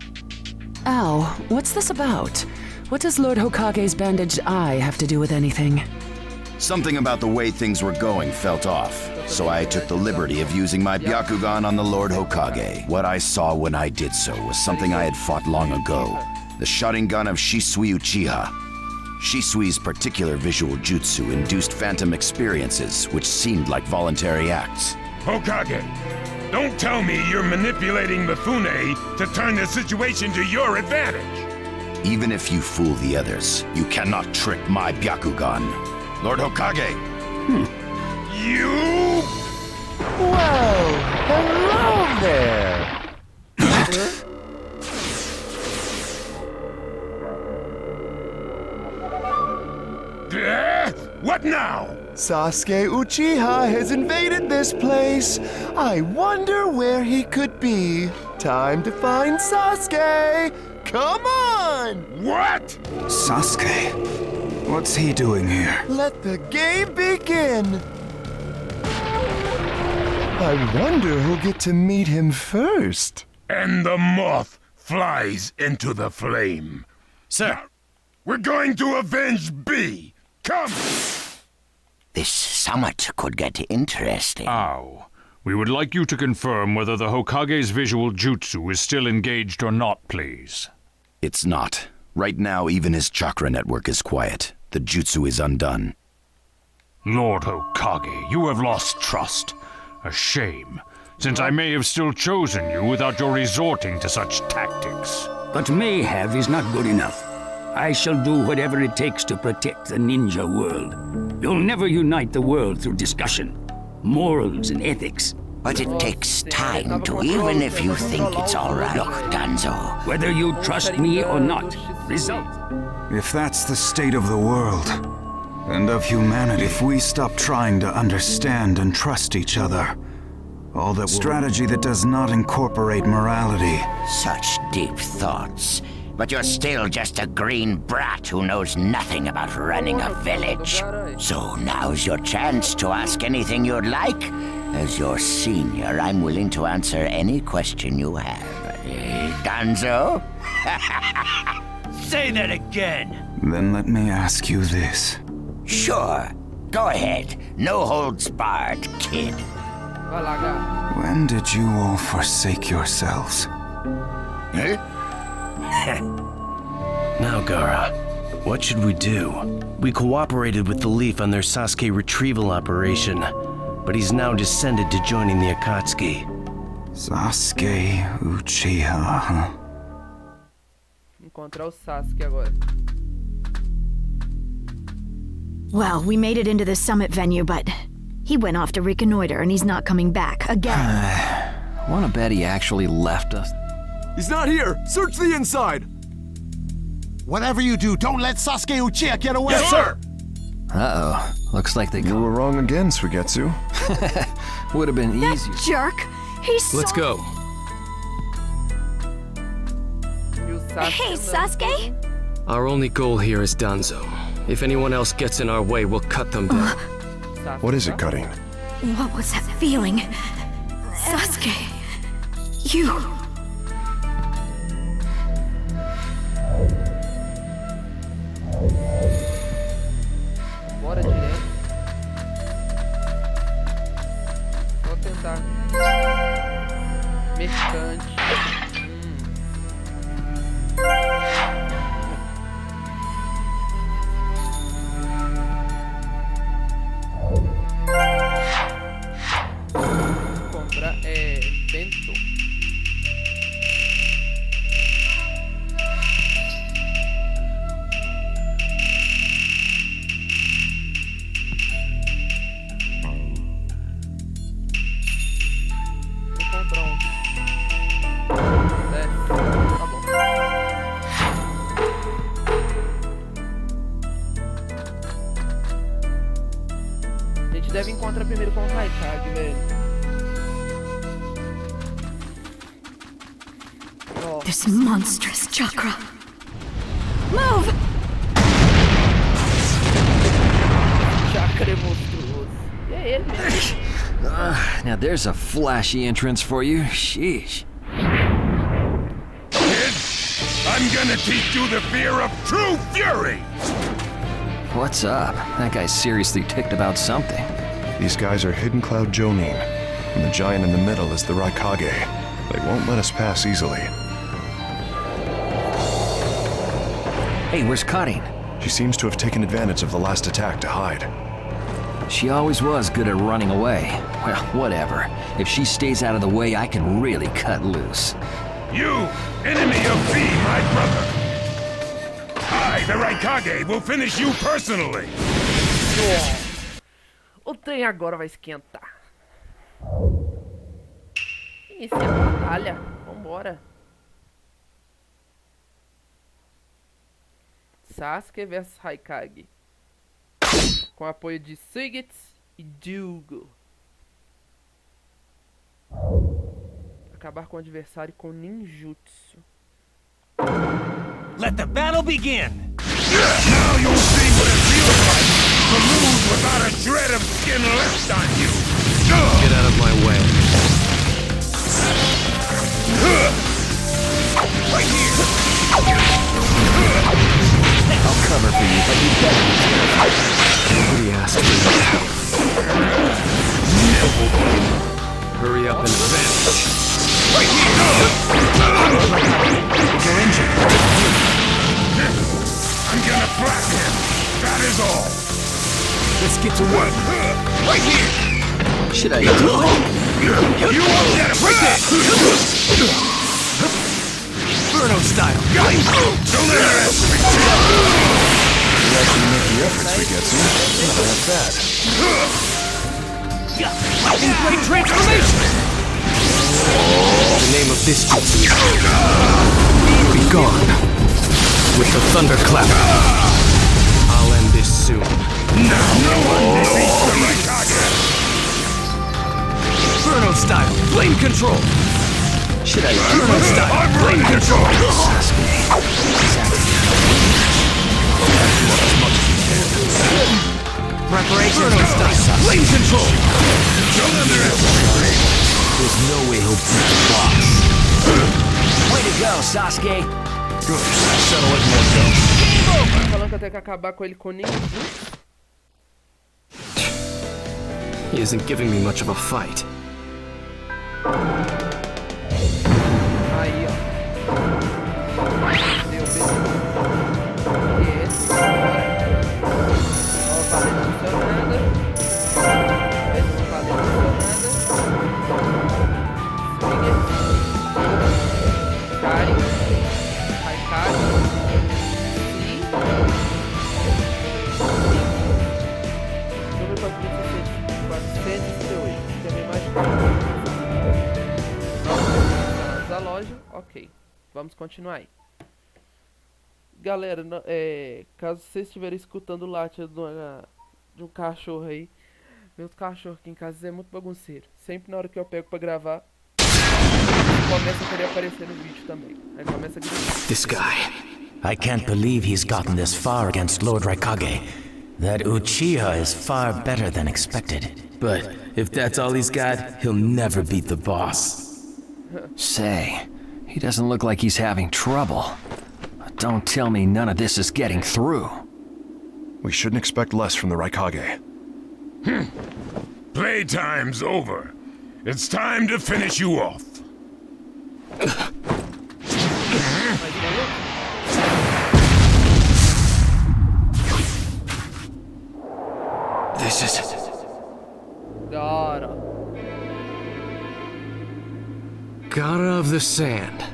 Ow, what's this about? What does Lord Hokage's bandaged eye have to do with anything? Something about the way things were going felt off, so I took the liberty of using my Byakugan on the Lord Hokage. What I saw when I did so was something I had fought long ago, the Sharingan of Shisui Uchiha. Shisui's particular visual jutsu induced phantom experiences, which seemed like voluntary acts. Hokage, don't tell me you're manipulating Mifune to turn the situation to your advantage. Even if you fool the others, you cannot trick my Byakugan. Lord Hokage! You... Well, hello there! What now? Sasuke Uchiha has invaded this place. I wonder where he could be. Time to find Sasuke. Come on! What? Sasuke? What's he doing here? Let the game begin. I wonder who'll get to meet him first. And the moth flies into the flame. Sir. Now, we're going to avenge B. Come! This summit could get interesting. Ow. We would like you to confirm whether the Hokage's visual jutsu is still engaged or not, please. It's not. Right now, even his chakra network is quiet. The jutsu is undone. Lord Hokage, you have lost trust. A shame, since I may have still chosen you without your resorting to such tactics. But may have is not good enough. I shall do whatever it takes to protect the ninja world. You'll never unite the world through discussion, morals and ethics. But it takes time to, even if you think it's all right. Look, Danzo. Whether you trust me or not, result. If that's the state of the world, and of humanity, if we stop trying to understand and trust each other, all that strategy that does not incorporate morality. Such deep thoughts. But you're still just a green brat who knows nothing about running a village. So now's your chance to ask anything you'd like. As your senior, I'm willing to answer any question you have. Danzo? Say that again. Then let me ask you this. Sure. Go ahead. No holds barred, kid. When did you all forsake yourselves? Huh? Now, Gaara, what should we do? We cooperated with the Leaf on their Sasuke retrieval operation, but he's now descended to joining the Akatsuki. Sasuke Uchiha, huh? Encontrar o Sasuke agora. Well, we made it into the summit venue, but he went off to reconnoiter and he's not coming back again. Wanna bet he actually left us? He's not here! Search the inside! Whatever you do, don't let Sasuke Uchiha get away! Yes, sir! Uh-oh. Looks like they... You were wrong again, Suigetsu. Would have been That easier. jerk! He's Let's go. Hey, Sasuke? Our only goal here is Danzo. If anyone else gets in our way, we'll cut them down. What is it, Cutting? What was that feeling? Sasuke, you... Bora direto. Vou tentar. Mercante. Comprar bento. Vou comprar um. Desce. Tá bom. A gente deve encontrar primeiro com o Kage, velho. This monstrous chakra. Move! Chakra é monstruoso. E é ele mesmo. Now there's a flashy entrance for you. Sheesh. Kid, I'm gonna teach you the fear of true fury! What's up? That guy's seriously ticked about something. These guys are Hidden Cloud Jonin, and the giant in the middle is the Raikage. They won't let us pass easily. Hey, where's Karin? She seems to have taken advantage of the last attack to hide. She always was good at running away. Well, whatever. If she stays out of the way, I can really cut loose. You, enemy of V, my brother! I, the Raikage, will finish you personally! O trem agora vai esquentar. Iniciar a batalha. Vambora. Sasuke vs Raikage. Com apoio de Siga e Dougal. Acabar com o adversário com ninjutsu. Let the battle begin! Now you'll see what it feels like to lose without a shred of skin left on you! Get out of my way. Right here! I'll cover for you, but you better be careful. Nobody asked for your help. Hurry up and vanish. Right here! You're injured. I'm gonna flatten him! That is all! Let's get to work. Right here! Should I do it? You won't get him! Right there! Inferno style. Don't underestimate me! You actually make the effort to get some. Not that bad. Great transformation! The name of this jutsu is be gone. With the thunderclap, I'll end this soon. Now no one defeats the Kage! Inferno style, flame control. Should I Inferno style? Flame control! Preparation. Inferno style, flame control. Don't underestimate me! There's no way he'll beat the boss. Way to go, Sasuke. Good. Settle it, Morto. Falando que eu tenho que acabar com ele com ninjutsu. He isn't giving me much of a fight. Aí, ó. Deu bem. E esse agora. Ó, valendo funcionando. Mais uma valendo funcionando. Kage. Vai Kage. Número 438. Também mais da loja, ok. Vamos continuar aí. Galera, caso vocês estiverem escutando o latido de um cachorro aí, meus cachorros aqui em casa é muito bagunceiro. Sempre na hora que eu pego pra gravar, começa a querer aparecer no vídeo também. Aí começa a gritar. This guy. I can't believe he's gotten this far against Lord Raikage. That Uchiha is far better than expected. But if that's all he's got, he'll never beat the boss. Say, he doesn't look like he's having trouble. Don't tell me none of this is getting through. We shouldn't expect less from the Raikage. Playtime's over. It's time to finish you off. This is... Gara. Gara of the Sand.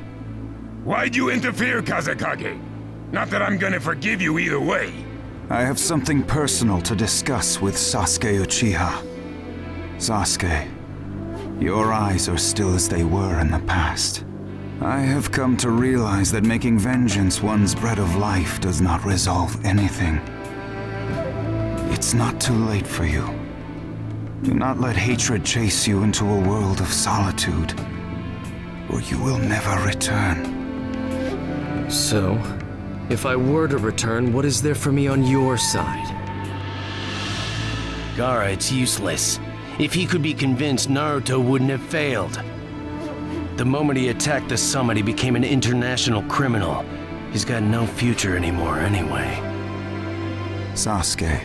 Why'd you interfere, Kazekage? Not that I'm gonna forgive you either way. I have something personal to discuss with Sasuke Uchiha. Sasuke, your eyes are still as they were in the past. I have come to realize that making vengeance one's bread of life does not resolve anything. It's not too late for you. Do not let hatred chase you into a world of solitude, or you will never return. So, if I were to return, what is there for me on your side? Gaara, it's useless. If he could be convinced, Naruto wouldn't have failed. The moment he attacked the summit, he became an international criminal. He's got no future anymore anyway. Sasuke,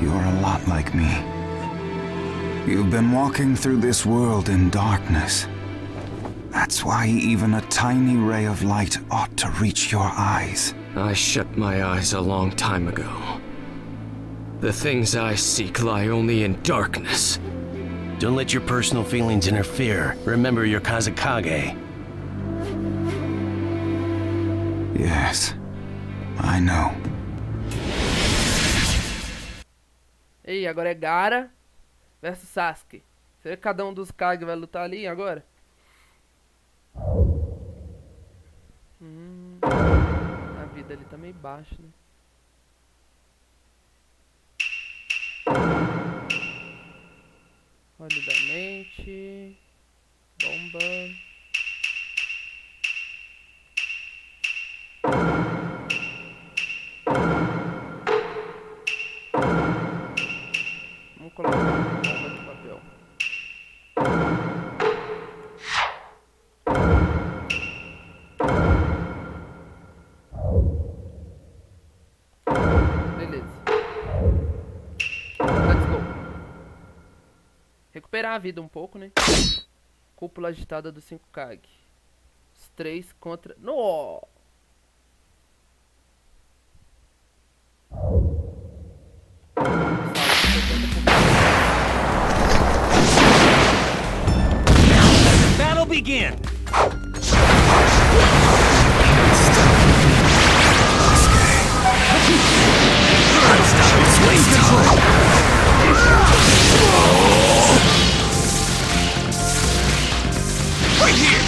you're a lot like me. You've been walking through this world in darkness. That's why even a tiny ray of light ought to reach your eyes. I shut my eyes a long time ago. The things I seek lie only in darkness. Don't let your personal feelings interfere. Remember your Kazekage. Yes, I know. Ei, agora é Gaara versus Sasuke. Será que cada um dos Kage vai lutar ali agora? A vida ali tá meio baixa, né? Ordem da mente. Bomba. Vamos colocar uma bomba de papel. Beleza. Let's go. Recuperar a vida um pouco, né? Cúpula agitada do Cinco Kage. Os 3 contra... No! Battle begin! Right here!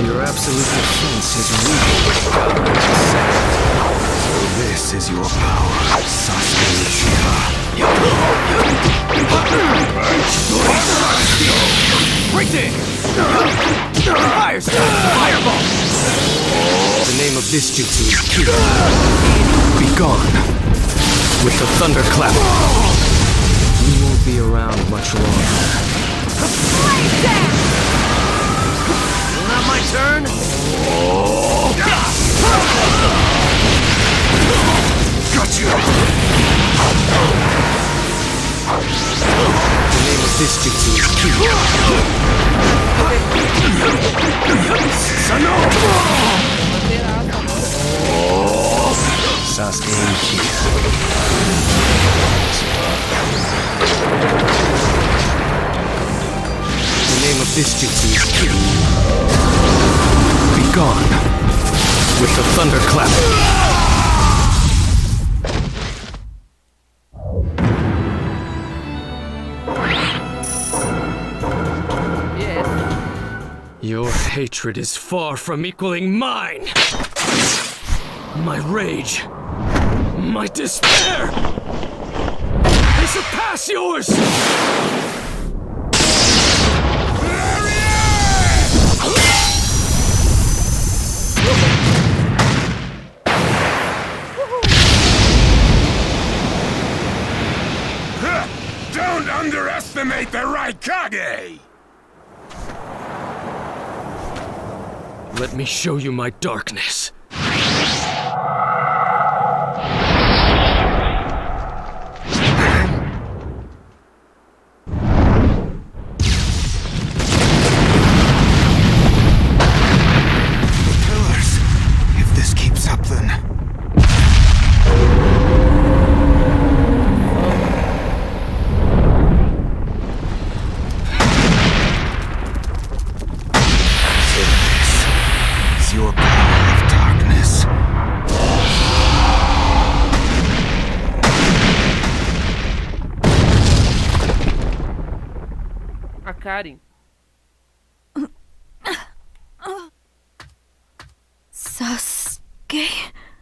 Your absolute defense is weak. So this is your power, Sasuke Uchiha. Right there! Fire style! Fireball! The name of this jutsu is Ki. Be gone. With the thunderclap. You won't be around much longer. Not my turn. Got you! The name of this jutsu is Ki. Sasuke Uchiha. The name of this jutsu is Ki. Be gone. With the thunderclap. Your hatred is far from equaling mine. My rage, my despair, they surpass yours! Don't underestimate the right Kage! Let me show you my darkness. Pillars. If this keeps up, then... your power of darkness. A Karen. Sasuke?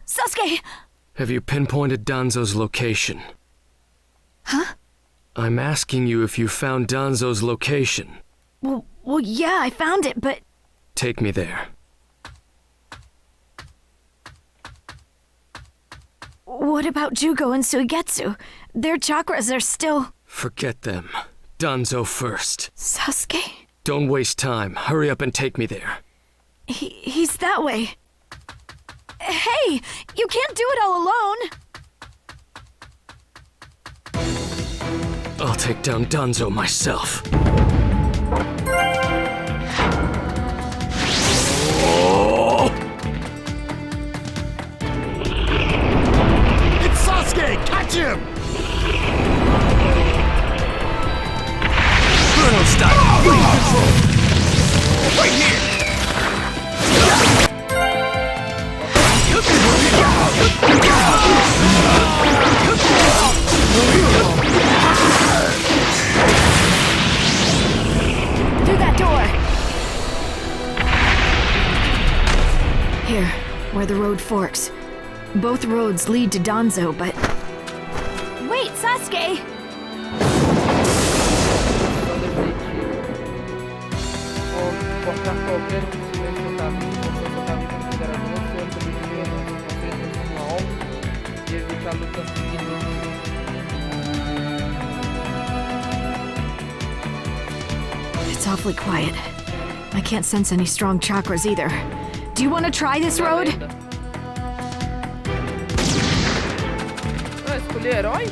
Sasuke! Have you pinpointed Danzo's location? Huh? I'm asking you if you found Danzo's location. Well, yeah, I found it, but... Take me there. What about Jugo and Suigetsu? Their chakras are still... Forget them. Danzo first. Sasuke? Don't waste time. Hurry up and take me there. He's that way. Hey! You can't do it all alone! I'll take down Danzo myself. It's Sasuke! Catch him! Burnout style! Free control! Right here! Through that door! Here, where the road forks. Both roads lead to Danzo, but... Sasuke! Cortar qualquer um dos silêncios do caminho, você seu caminho considerando você ou também de uma alma e evite a luta inútil. It's awfully quiet. I can't sense any strong chakras either. Do you want to try this road? Escolhi herói?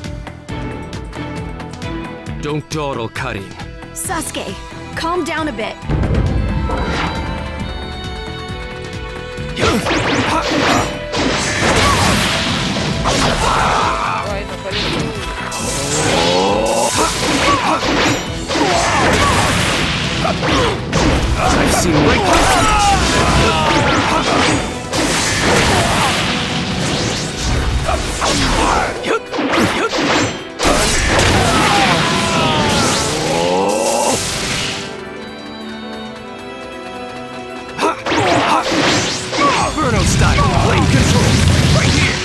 Don't dawdle, Karin. Sasuke, calm down a bit. I've seen Inferno style, flame control, right here.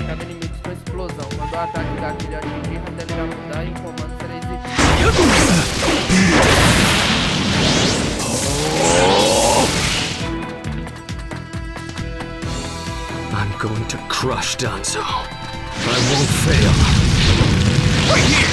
Cada inimigo com explosão. Quando o ataque gatilho atingir, até ele mudar e o comando será exibido. I'm going to crush Danzo. I won't fail. Right here!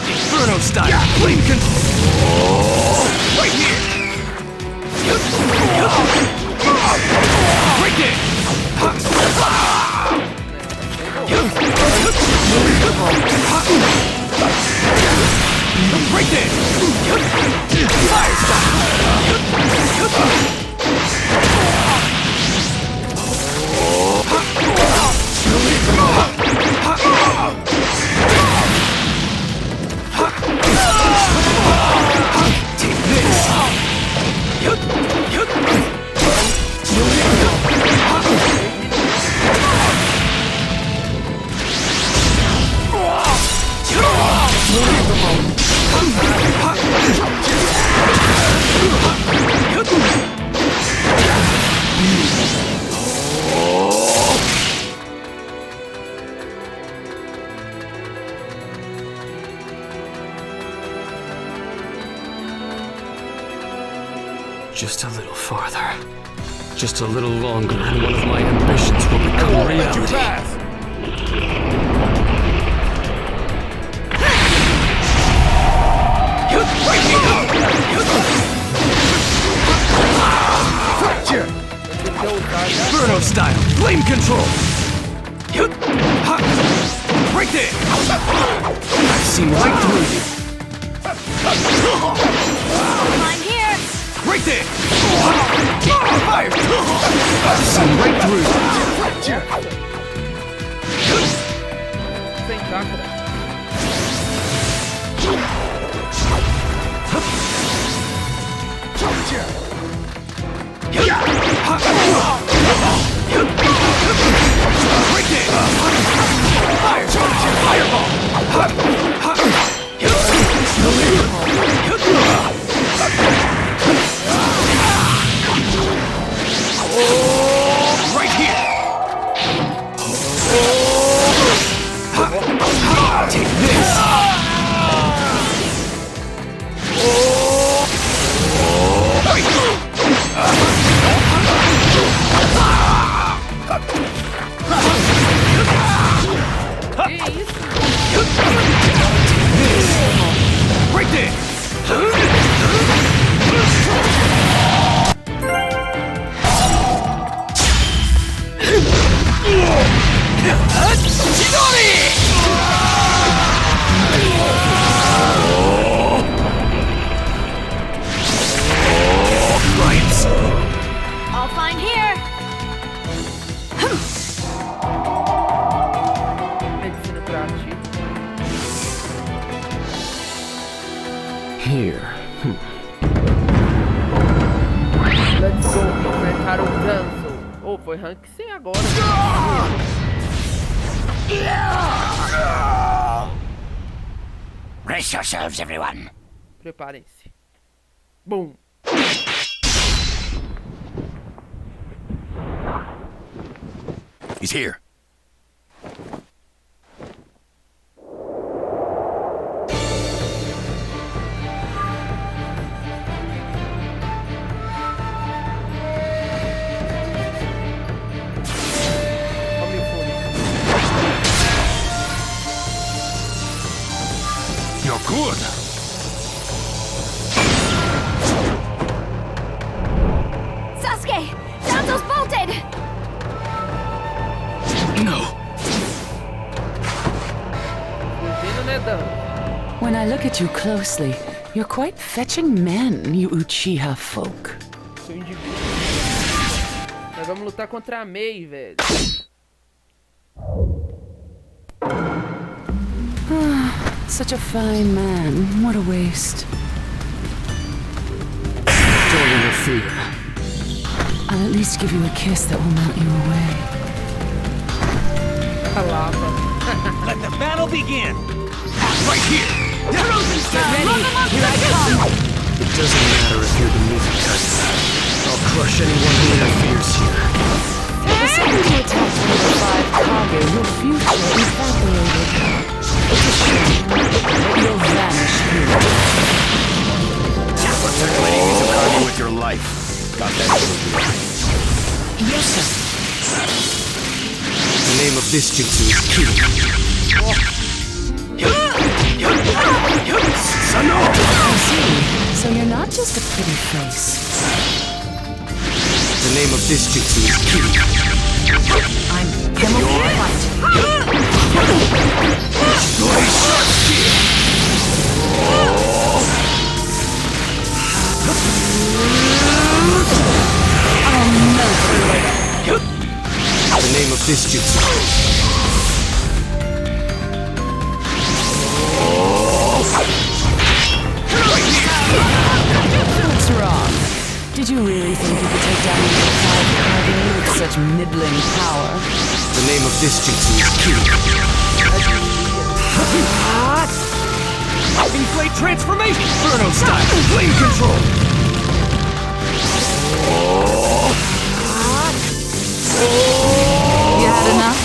Inferno style, flame control. Right here. Right there. Right there. Fire style. Take this. Just a little farther. Just a little longer, and one of my ambitions will become reality. Inferno style, flame control. Right there. I've seen right through you. I'm here! Right there! Fire! I've seen right through you. Sem chakra. Right there! Fireball! Right here! Take this! Que isso? Here. Let's go enfrentar o Danzo. Oh, foi rank 100 agora. Brace yourselves, everyone. Preparem-se. Boom. He's here. You're good. Sasuke! Danzo's bolted! No. When I look at you closely, you're quite fetching men, you Uchiha folk. Sou indivíduo. Nós vamos lutar contra a Mei, velho. Such a fine man. What a waste. Don't interfere. I'll at least give you a kiss that will melt you away. Let the battle begin! Right here! Get ready! Here I come! It doesn't matter if you're the Mizukage. I'll crush anyone who interferes here. The second you attacked one of the 5 Kage, your future evaporated. It's a shame, but you'll vanish here. Circulating Mizukage with your life. Got that? Yes, sir. The name of this jutsu is Ki. I see. So you're not just a pretty face. The name of this jutsu is Ki. I'm chemical fight. I'll melt you. The name of this jutsu. What's wrong? Did you really think you could take down your 5 Kage with such middling power? The name of this jutsu is Ki. Inflate transformation! Inferno style! Flame control! You had enough?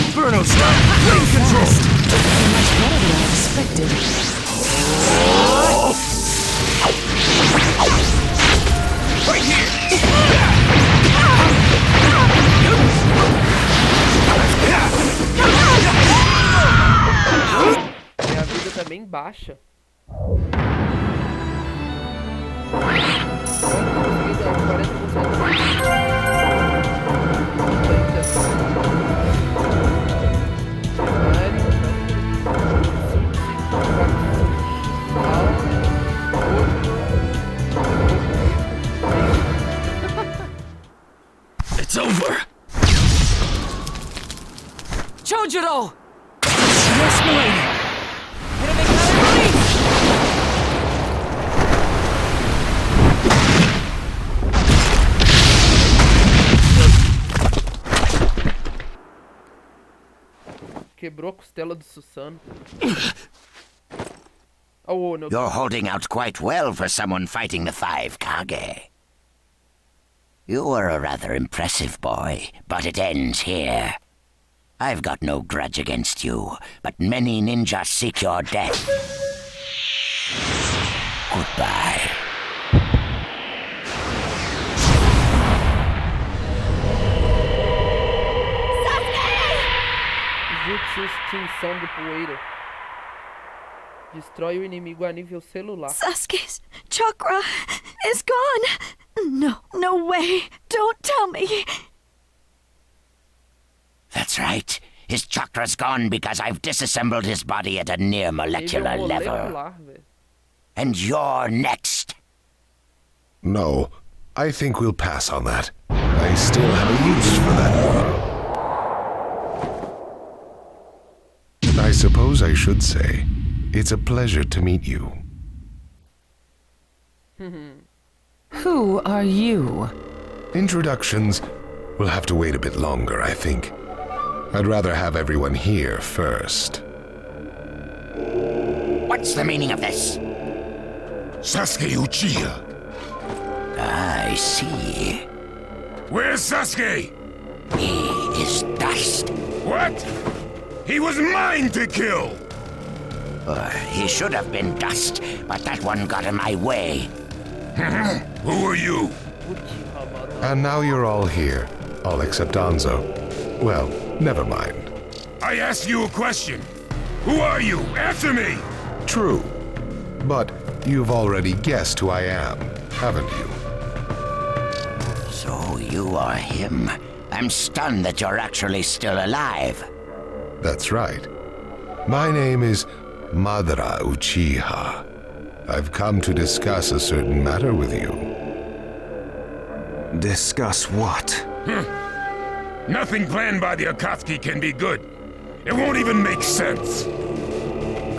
Inferno style! Flame control! You're much better than I expected. Right here! Minha vida tá bem baixa. It's over! Chojuro! Yes, milady! Quebrou a costela do Susano. Oh, no. You're holding out quite well for someone fighting the 5 Kage. You were a rather impressive boy, but it ends here. I've got no grudge against you, but many ninjas seek your death. Goodbye. Jutsu extinção de poeira. Destrói o inimigo a nível celular. Sasuke's chakra is gone. No way. Don't tell me. That's right. His chakra's gone because I've disassembled his body at a near molecular level. And you're next. No, I think we'll pass on that. I still have a use for that one. I suppose I should say, It's a pleasure to meet you. Who are you? Introductions will have to wait a bit longer, I think. I'd rather have everyone here first. What's the meaning of this? Sasuke Uchiha. I see. Where's Sasuke? He is dust. What? He was mine to kill! He should have been dust, but that one got in my way. Who are you? And now you're all here, all except Danzo. Well, never mind. I asked you a question. Who are you? Answer me! True. But you've already guessed who I am, haven't you? So you are him. I'm stunned that you're actually still alive. That's right. My name is Madara Uchiha. I've come to discuss a certain matter with you. Discuss what? Nothing planned by the Akatsuki can be good. It won't even make sense.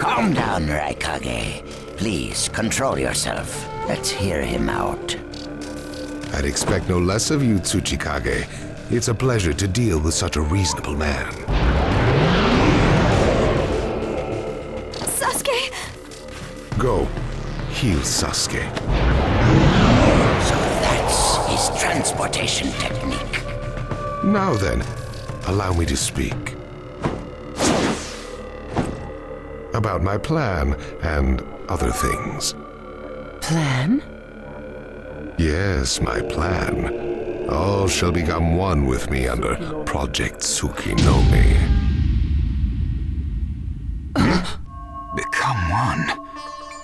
Calm down, Raikage. Please, control yourself. Let's hear him out. I'd expect no less of you, Tsuchikage. It's a pleasure to deal with such a reasonable man. Sasuke! Go. Heal Sasuke. So that's his transportation technique. Now then, allow me to speak. About my plan and other things. Plan? Yes, my plan. All shall become one with me under Project Tsukinome. Become one?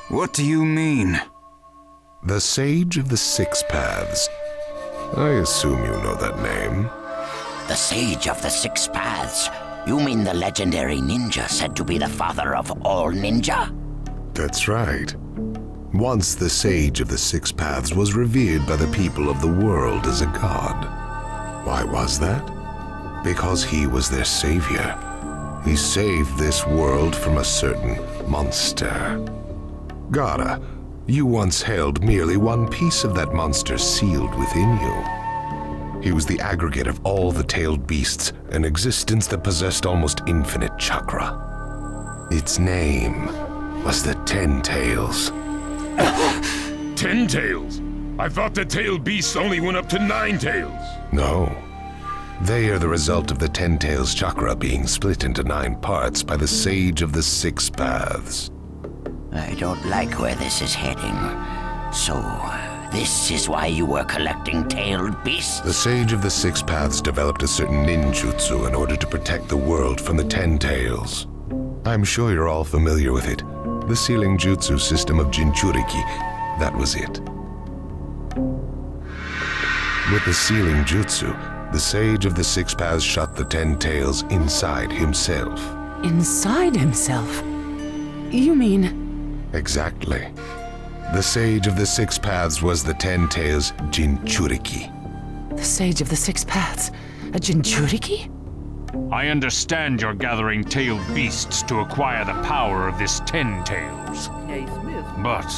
What do you mean? The Sage of the Six Paths. I assume you know that name. The Sage of the Six Paths? You mean the legendary ninja said to be the father of all ninja? That's right. Once the Sage of the Six Paths was revered by the people of the world as a god. Why was that? Because he was their savior. He saved this world from a certain monster. Gaara, you once held merely one piece of that monster sealed within you. He was the aggregate of all the tailed beasts, an existence that possessed almost infinite chakra. Its name was the Ten Tails. 10 tails? I thought the tailed beasts only went up to 9 tails. No. They are the result of the Ten Tails chakra being split into 9 parts by the Sage of the Six Paths. I don't like where this is heading. So, this is why you were collecting tailed beasts? The Sage of the Six Paths developed a certain ninjutsu in order to protect the world from the Ten Tails. I'm sure you're all familiar with it. The sealing jutsu system of Jinchuriki. That was it. With the sealing jutsu, the Sage of the Six Paths shut the Ten Tails inside himself. Inside himself? You mean... Exactly. The Sage of the Six Paths was the Ten Tails Jinchuriki. The Sage of the Six Paths? A Jinchuriki? I understand you're gathering tailed beasts to acquire the power of this Ten Tails. But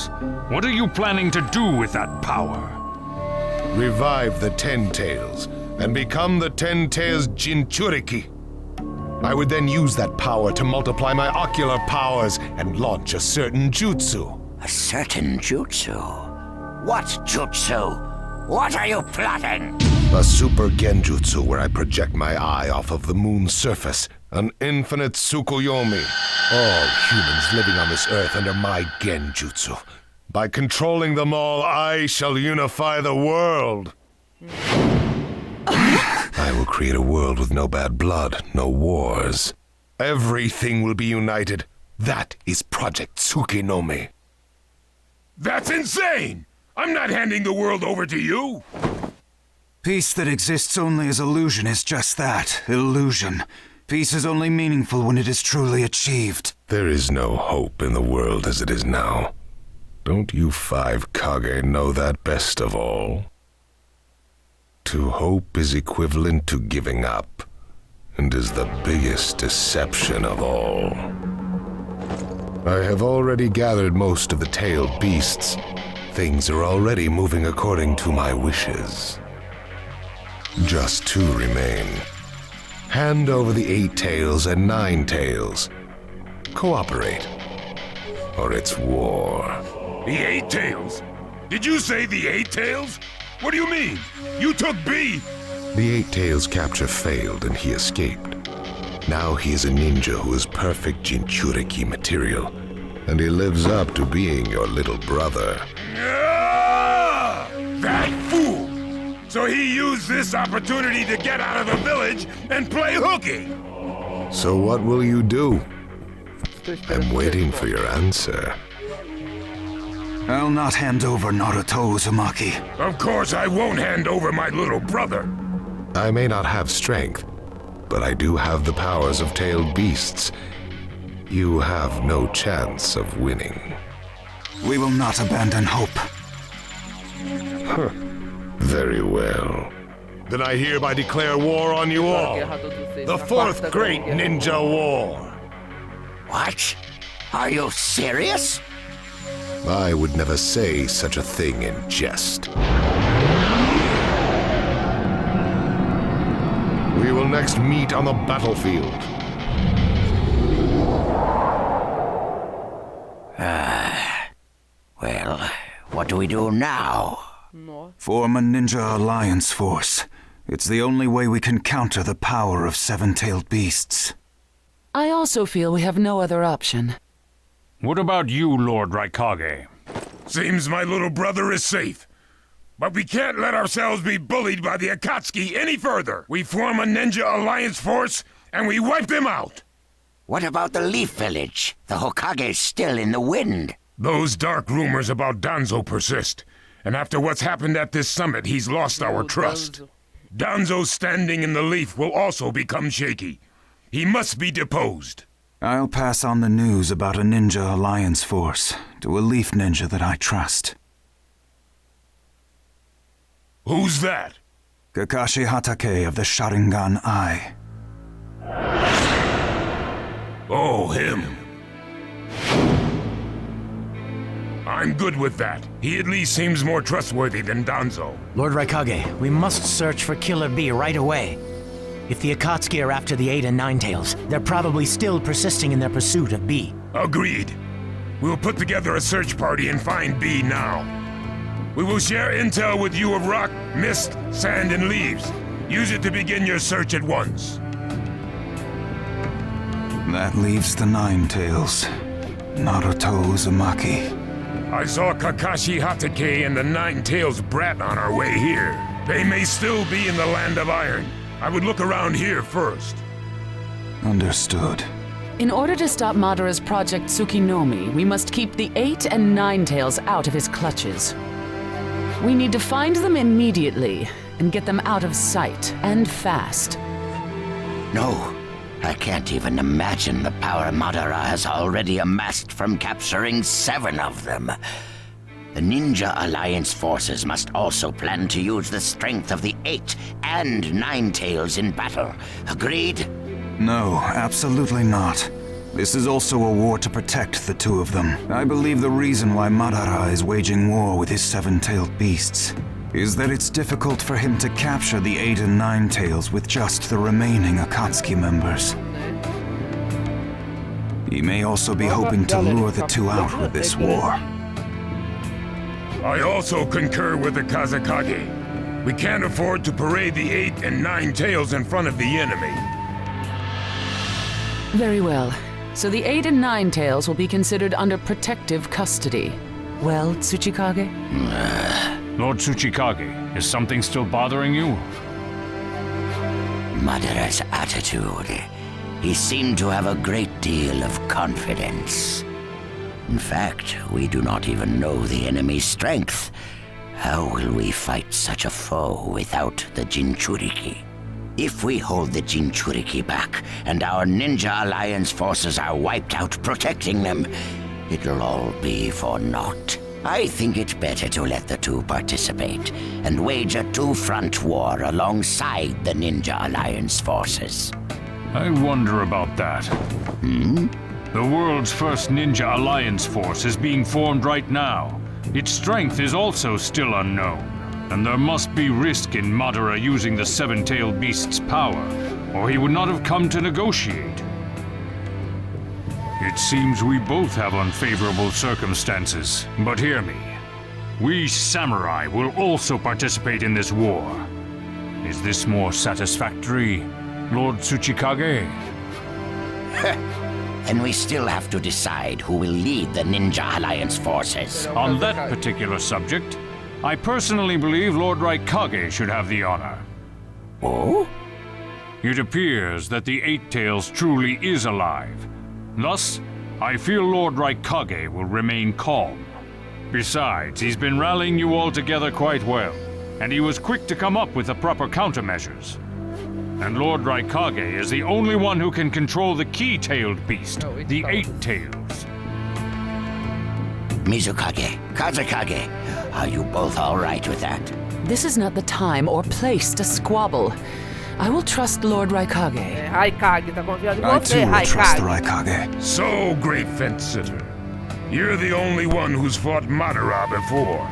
what are you planning to do with that power? Revive the Ten Tails and become the Ten Tails Jinchuriki. I would then use that power to multiply my ocular powers and launch a certain jutsu. A certain jutsu? What jutsu? What are you plotting? A super genjutsu where I project my eye off of the moon's surface. An infinite Tsukuyomi. All humans living on this earth under my genjutsu. By controlling them all, I shall unify the world. I will create a world with no bad blood, no wars. Everything will be united. That is Project Tsukinome. That's insane! I'm not handing the world over to you! Peace that exists only as illusion is just that, illusion. Peace is only meaningful when it is truly achieved. There is no hope in the world as it is now. Don't you 5 Kage know that best of all? To hope is equivalent to giving up, and is the biggest deception of all. I have already gathered most of the tailed beasts. Things are already moving according to my wishes. Just 2 remain. Hand over the 8 tails and 9 tails. Cooperate, or it's war. The 8 tails? Did you say the 8 tails? What do you mean? You took B! The 8 tails capture failed and he escaped. Now he is a ninja who is perfect Jinchuriki material, and he lives up to being your little brother. Ah! That fool! So he used this opportunity to get out of the village and play hooky! So what will you do? I'm waiting for your answer. I'll not hand over Naruto Uzumaki. Of course I won't hand over my little brother. I may not have strength, but I do have the powers of tailed beasts. You have no chance of winning. We will not abandon hope. Huh. Very well. Then I hereby declare war on you all. The 4th Great Ninja War. What? Are you serious? I would never say such a thing in jest. We will next meet on the battlefield. Well, what do we do now? Form a ninja alliance force. It's the only way we can counter the power of 7-tailed beasts. I also feel we have no other option. What about you, Lord Raikage? Seems my little brother is safe. But we can't let ourselves be bullied by the Akatsuki any further. We form a ninja alliance force, and we wipe them out. What about the Leaf Village? The Hokage's still in the wind. Those dark rumors about Danzo persist. And after what's happened at this summit, he's lost our trust. Danzo's standing in the Leaf will also become shaky. He must be deposed. I'll pass on the news about a ninja alliance force to a Leaf ninja that I trust. Who's that? Kakashi Hatake of the Sharingan Eye. Oh, him. I'm good with that. He at least seems more trustworthy than Danzo. Lord Raikage, we must search for Killer B right away. If the Akatsuki are after the 8 and 9 tails, they're probably still persisting in their pursuit of B. Agreed. We'll put together a search party and find B now. We will share intel with you of rock, mist, sand, and leaves. Use it to begin your search at once. That leaves the 9 tails. Naruto Uzumaki. I saw Kakashi Hatake and the 9 tails brat on our way here. They may still be in the Land of Iron. I would look around here first. Understood. In order to stop Madara's Project Tsukinomi, we must keep the 8 and 9 tails out of his clutches. We need to find them immediately and get them out of sight, and fast. No, I can't even imagine the power Madara has already amassed from capturing 7 of them. The Ninja Alliance forces must also plan to use the strength of the 8 and 9 tails in battle. Agreed? No, absolutely not. This is also a war to protect the 2 of them. I believe the reason why Madara is waging war with his 7-tailed beasts is that it's difficult for him to capture the 8 and 9 tails with just the remaining Akatsuki members. He may also be hoping to lure the 2 out with this war. I also concur with the Kazekage. We can't afford to parade the 8 and 9 tails in front of the enemy. Very well. So the 8 and 9 tails will be considered under protective custody. Well, Tsuchikage? Lord Tsuchikage, is something still bothering you? Madara's attitude. He seemed to have a great deal of confidence. In fact, we do not even know the enemy's strength. How will we fight such a foe without the Jinchuriki? If we hold the Jinchuriki back, and our Ninja Alliance forces are wiped out protecting them, it'll all be for naught. I think it better to let the 2 participate, and wage a 2-front war alongside the Ninja Alliance forces. I wonder about that. The world's first Ninja Alliance force is being formed right now. Its strength is also still unknown, and there must be risk in Madara using the seven-tailed beast's power, or he would not have come to negotiate. It seems we both have unfavorable circumstances, but hear me. We samurai will also participate in this war. Is this more satisfactory, Lord Tsuchikage? And we still have to decide who will lead the Ninja Alliance forces. On that particular subject, I personally believe Lord Raikage should have the honor. Oh? It appears that the Eight Tails truly is alive. Thus, I feel Lord Raikage will remain calm. Besides, he's been rallying you all together quite well, and he was quick to come up with the proper countermeasures. And Lord Raikage is the only one who can control the key-tailed beast, the Eight Tails. Mizukage, Kazekage, are you both all right with that? This is not the time or place to squabble. I will trust Lord Raikage. Raikage, tá confiando em I você, too will trust the Raikage. Raikage. So, great fence sitter, you're the only one who's fought Madara before.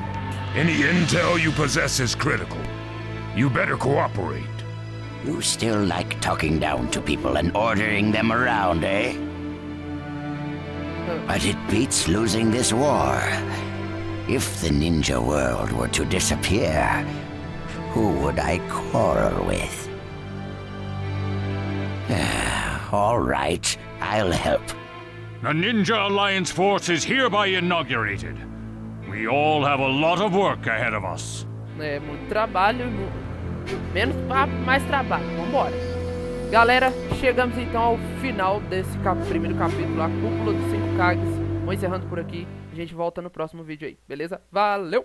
Any intel you possess is critical. You better cooperate. You still like talking down to people and ordering them around, eh? But it beats losing this war. If the ninja world were to disappear, who would I quarrel with? All right, I'll help. The Ninja Alliance force is hereby inaugurated. We all have a lot of work ahead of us. É, muito trabalho, menos papo, mais trabalho. Vambora. Galera, chegamos então ao final desse primeiro capítulo, a Cúpula dos 5 Kages. Vou encerrando por aqui. A gente volta no próximo vídeo aí, beleza? Valeu!